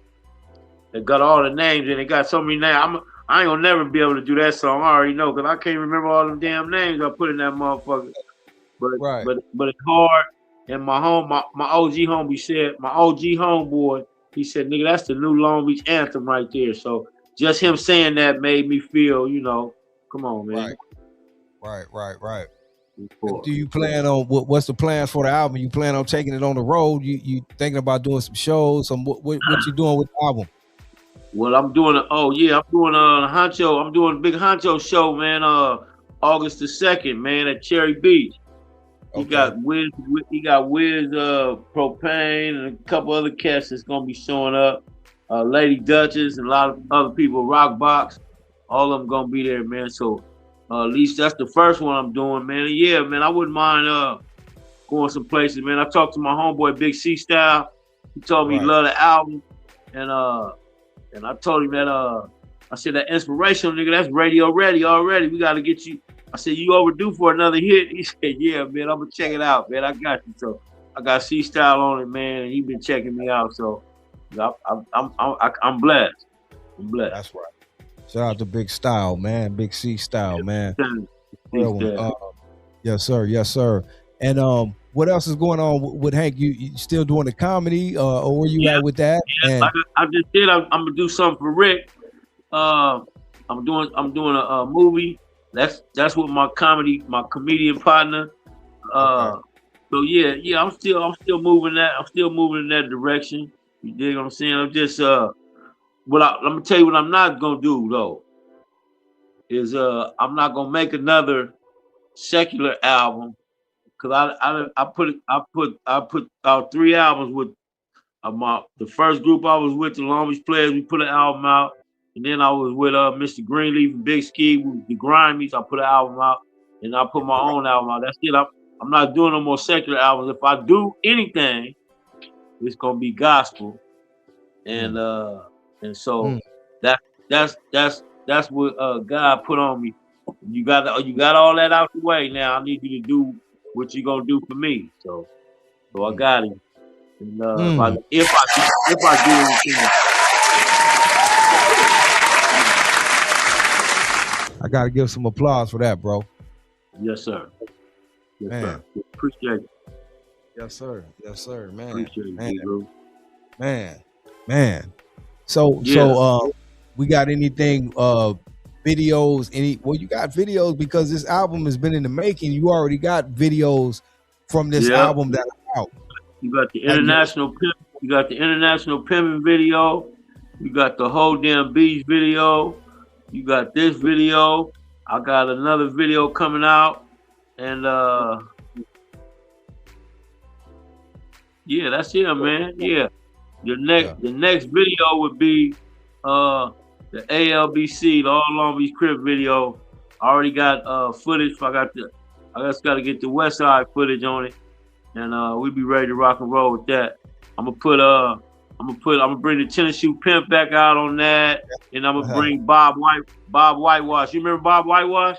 It got all the names and it got so many names. I ain't gonna never be able to do that song. I already know, because I can't remember all them damn names I put in that motherfucker. But Right. but it's hard. And my OG homie said, my OG homeboy, he said, nigga, that's the new Long Beach anthem right there. So just him saying that made me feel, you know, come on, man. Right. Do you plan on what's the plans for the album? You plan on taking it on the road? You thinking about doing some shows? What you doing with the album? Well, I'm doing a Honcho. I'm doing a big Honcho show, man. August the 2nd, man, at Cherry Beach. He got Wiz Propane and a couple other cats that's gonna be showing up. Lady Duchess and a lot of other people, Rockbox, all of them gonna be there, man. So at least that's the first one I'm doing, man. And yeah, man, I wouldn't mind going some places, man. I talked to my homeboy Big C Style. He told me he loved the album, and I told him that I said that inspirational nigga, that's radio ready already. We gotta get you. I said, you overdue for another hit? He said, yeah, man, I'm gonna check it out, man. I got you. So I got C Style on it, man, and he been checking me out. So I'm blessed. I'm blessed. That's right. Shout out to Big Style, man. Big C Style, man. Yes, sir. And what else is going on with Hank? You still doing the comedy, or where you at with that? Yeah, and I just did. I'm gonna do something for Rick. I'm doing a movie. That's with my comedian partner. So yeah, I'm still moving that. I'm still moving in that direction. You dig what I'm saying? I'm just let me tell you what I'm not gonna do though. Is I'm not gonna make another secular album, because I put out 3 albums with the first group I was with, the Long Beach Players. We put an album out. And then I was with Mr. Greenleaf and Big Ski with the Grimies. I put an album out, and I put my own album out. That's it. I'm not doing no more secular albums. If I do anything, it's gonna be gospel, and so that's what God put on me. You got all that out the way. Now I need you to do what you're gonna do for me. So I got it. And if I do anything. I gotta give some applause for that, bro. Yes, sir. Yes, man. Sir. Appreciate it. Yes, sir. Man. Appreciate it, bro. Man. So we got anything videos? You got videos because this album has been in the making. You already got videos from this album that's out. You got the international pimp. You got the international pimping video. You got the whole damn beach video. You got this video. I got another video coming out, and yeah, that's it, man. Yeah, the next video would be the ALBC, the All Long Beach Crib video. I already got footage. I just got to get the West Side footage on it, and we'll be ready to rock and roll with that. I'm gonna bring the tennis shoe pimp back out on that, and I'm gonna bring Bob Whitewash. You remember Bob Whitewash?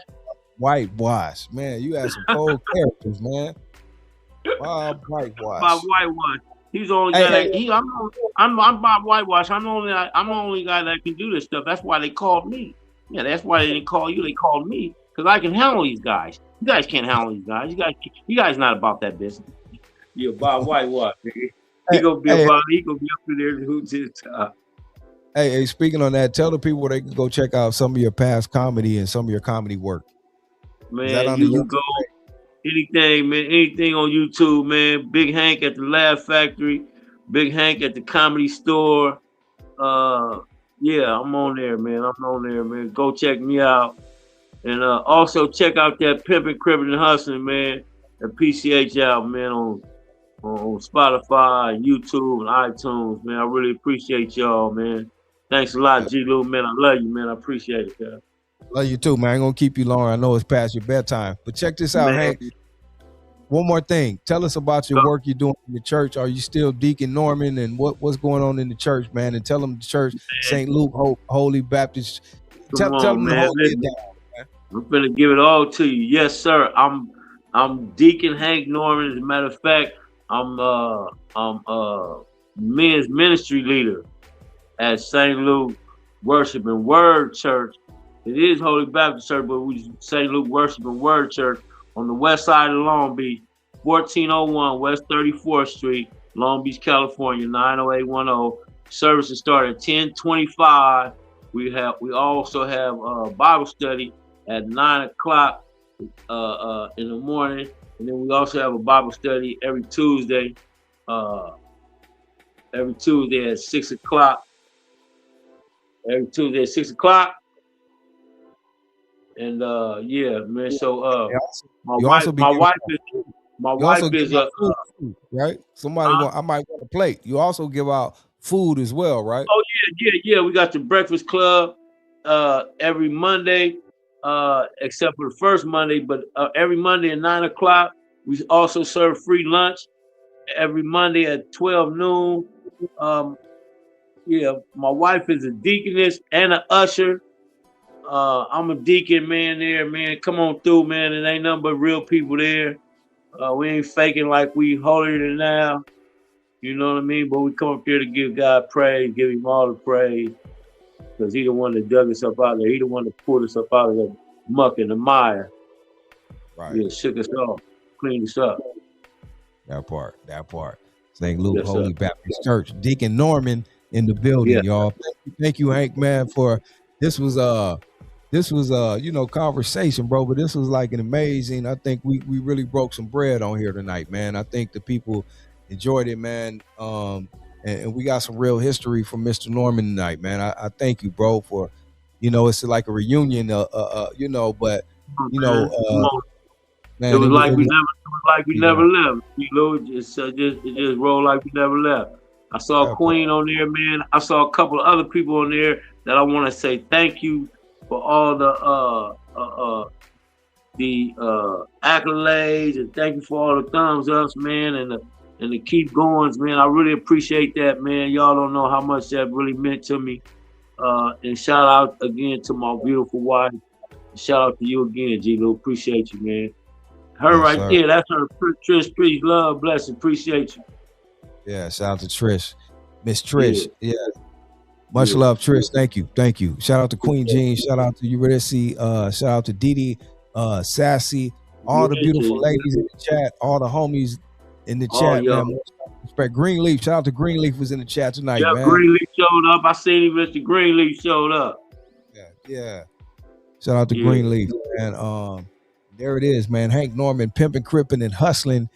Whitewash, man, you had some cold characters, man. Bob Whitewash. Bob Whitewash. He's the only guy. I'm Bob Whitewash. I'm the only guy that can do this stuff. That's why they called me. Yeah, that's why they didn't call you. They called me because I can handle these guys. You guys can't handle these guys. You guys not about that business. Yeah, Bob Whitewash. He gonna be up there who's his top. Hey, speaking on that, tell the people where they can go check out some of your past comedy and some of your comedy work. Man, you can go anything, man, anything on YouTube, man. Big Hank at the Laugh Factory, Big Hank at the Comedy Store. Yeah, I'm on there, man. Go check me out. And also check out that Pimpin', Cribbin' and Hustling, man. That PCH album, man, on Spotify, YouTube, and iTunes, man. I really appreciate y'all, man. Thanks a lot, G-Lew, man. I love you, man. I appreciate it, guys. Love you too, man. I ain't gonna keep you long. I know it's past your bedtime. But check this out, Man. Hank. One more thing. Tell us about your work you're doing in the church. Are you still Deacon Norman, and what's going on in the church, man? And tell them the church, St. Luke Holy Baptist. Tell them to hold it down, man. I'm finna give it all to you. Yes, sir. I'm Deacon Hank Norman. As a matter of fact, I'm men's ministry leader at St. Luke Worship and Word Church. It is Holy Baptist Church, but we St. Luke Worship and Word Church on the west side of Long Beach, 1401 West 34th Street, Long Beach, California, 90810. Services start at 10:25. We also have Bible study at 9 o'clock in the morning, and then we also have a Bible study every Tuesday at 6 o'clock. Every Tuesday at 6 o'clock. And yeah, man. So my wife is food, right? I might want a plate. You also give out food as well, right? Oh yeah. We got the Breakfast Club every Monday, except for the first Monday, but every Monday at 9 o'clock. We also serve free lunch every Monday at 12 noon. Yeah, my wife is a deaconess and an usher. I'm a deacon, man, there, man. Come on through, man. It ain't nothing but real people there. We ain't faking like we holier than thou. You know what I mean? But we come up there to give God praise, give him all the praise. Because he the one that dug us up out there. He the one that pulled us up out of the muck and the mire. Right. Yeah, shook us off, cleaned us up. That part. St. Luke Holy Baptist Church. Deacon Norman in the building, y'all. Thank you, Hank, man, for this was conversation, bro, but this was like an amazing. I think we really broke some bread on here tonight, man. I think the people enjoyed it, man. And we got some real history from Mr. Norman tonight, man. I thank you, bro, for, it's like a reunion, man. It was like we never left. It just rolled like we never left. I saw Queen on there, man. I saw a couple of other people on there that I want to say thank you for all the accolades, and thank you for all the thumbs ups, man, and the keep goings, man. I really appreciate that, man. Y'all don't know how much that really meant to me. And shout out again to my beautiful wife. Shout out to you again, G-Lew. Appreciate you, man. Her there, that's her. Trish, peace, love, blessing. Appreciate you. Yeah, shout out to Trish. Miss Trish. Yeah. Much love, Trish. Thank you. Shout out to Queen Jean. Shout out to Eurydice. Shout out to DD, Sassy, all the beautiful ladies in the chat, all the homies in the chat, man. Respect. Greenleaf. Shout out to Greenleaf was in the chat tonight, man. Greenleaf showed up. I seen him. Mr. Greenleaf showed up. Yeah. Shout out to Greenleaf, man. There it is, man. Hank Norman, pimping, cripping, and hustling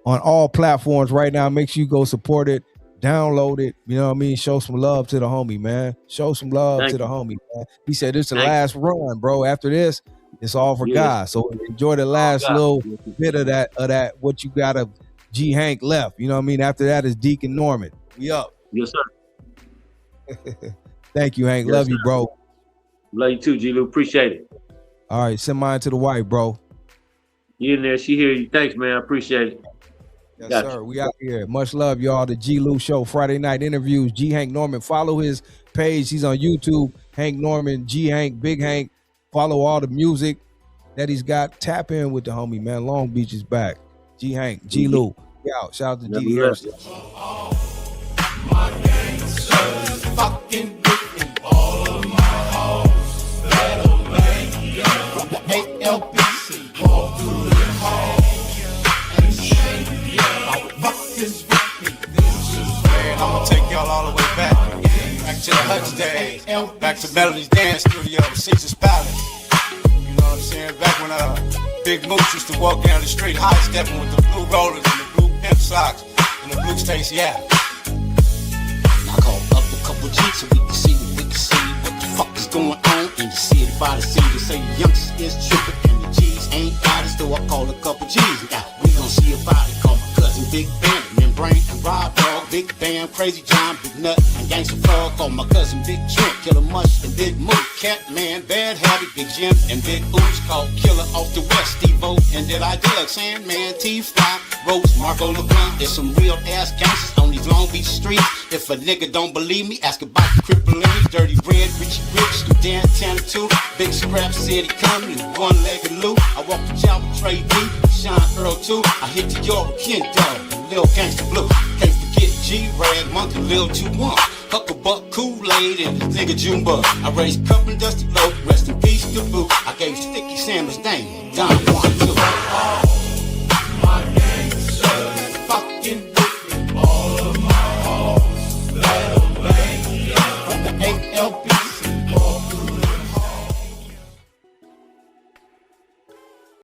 on all platforms right now. Make sure you go support it. Download it, you know what I mean? Show some love to the homie, man. Show some love to the homie, man. He said this is the last run, bro. After this, it's all for God. So enjoy the last little bit of that what you got of G Hank left. You know what I mean? After that is Deacon Norman. We up. Yes, sir. Thank you, Hank. Yes, love you, bro. Love you too, G-Lew. Appreciate it. All right, send mine to the wife, bro. You in there? She hear you. Thanks, man. I appreciate it. Yes, sir. We out here. Much love, y'all. The G-Lew Show, Friday night interviews. G Hank Norman. Follow his page. He's on YouTube. Hank Norman, G Hank, Big Hank. Follow all the music that he's got. Tap in with the homie, man. Long Beach is back. G Hank, G-Lew. Out. Shout out to DD Hairston. My gangsters fucking with all of my hoes. That'll make you from the LBC. Walk through the hall and shake your buckets with me. Man, I'm gonna take y'all all the way back to the Hutch days, back to Melody's dance studio, Caesar's Palace. You know what I'm saying? Back when Big Moose used to walk down the street high stepping with the blue rollers and the blue pimp socks and the blue Stacy Adams. I call up a couple G's so we can see what the fuck is going on In the city by the sea, they say the youngsters is tripping and the G's ain't got it, so I call a couple G's. Now we gon' see about it. Call my cousin Big Ben, Membrane and Rob Dog, Big Bam, Crazy John, Big Nut and Gangsta Frog. Call my cousin Big Trent, Killer Mush and Big Moot, Cat Man, Bad Habit, Big Jim and Big Ooze. Called Killer off the West, Steve-O and Did I Doug, Sandman, T-Fly, Rose, Marco LeBlanc. There's some real ass gangsters on these Long Beach streets. If a nigga don't believe me, ask about the Cripple Lane, Dirty Red, Richie Rich, the Dan Tanner too. Big Scrap City coming, one-legged loot. I walk the job with Trey D, Sean Earl too. I hit the York with Ken Dog, and Lil Gangsta Blue. Can't forget G-Rag, Monkey, Lil 2-1. Hucklebuck, Kool-Aid, and this nigga Junebug. I raised Cup and Dusty Low, rest in peace to Boo. I gave Sticky Sam his name, Don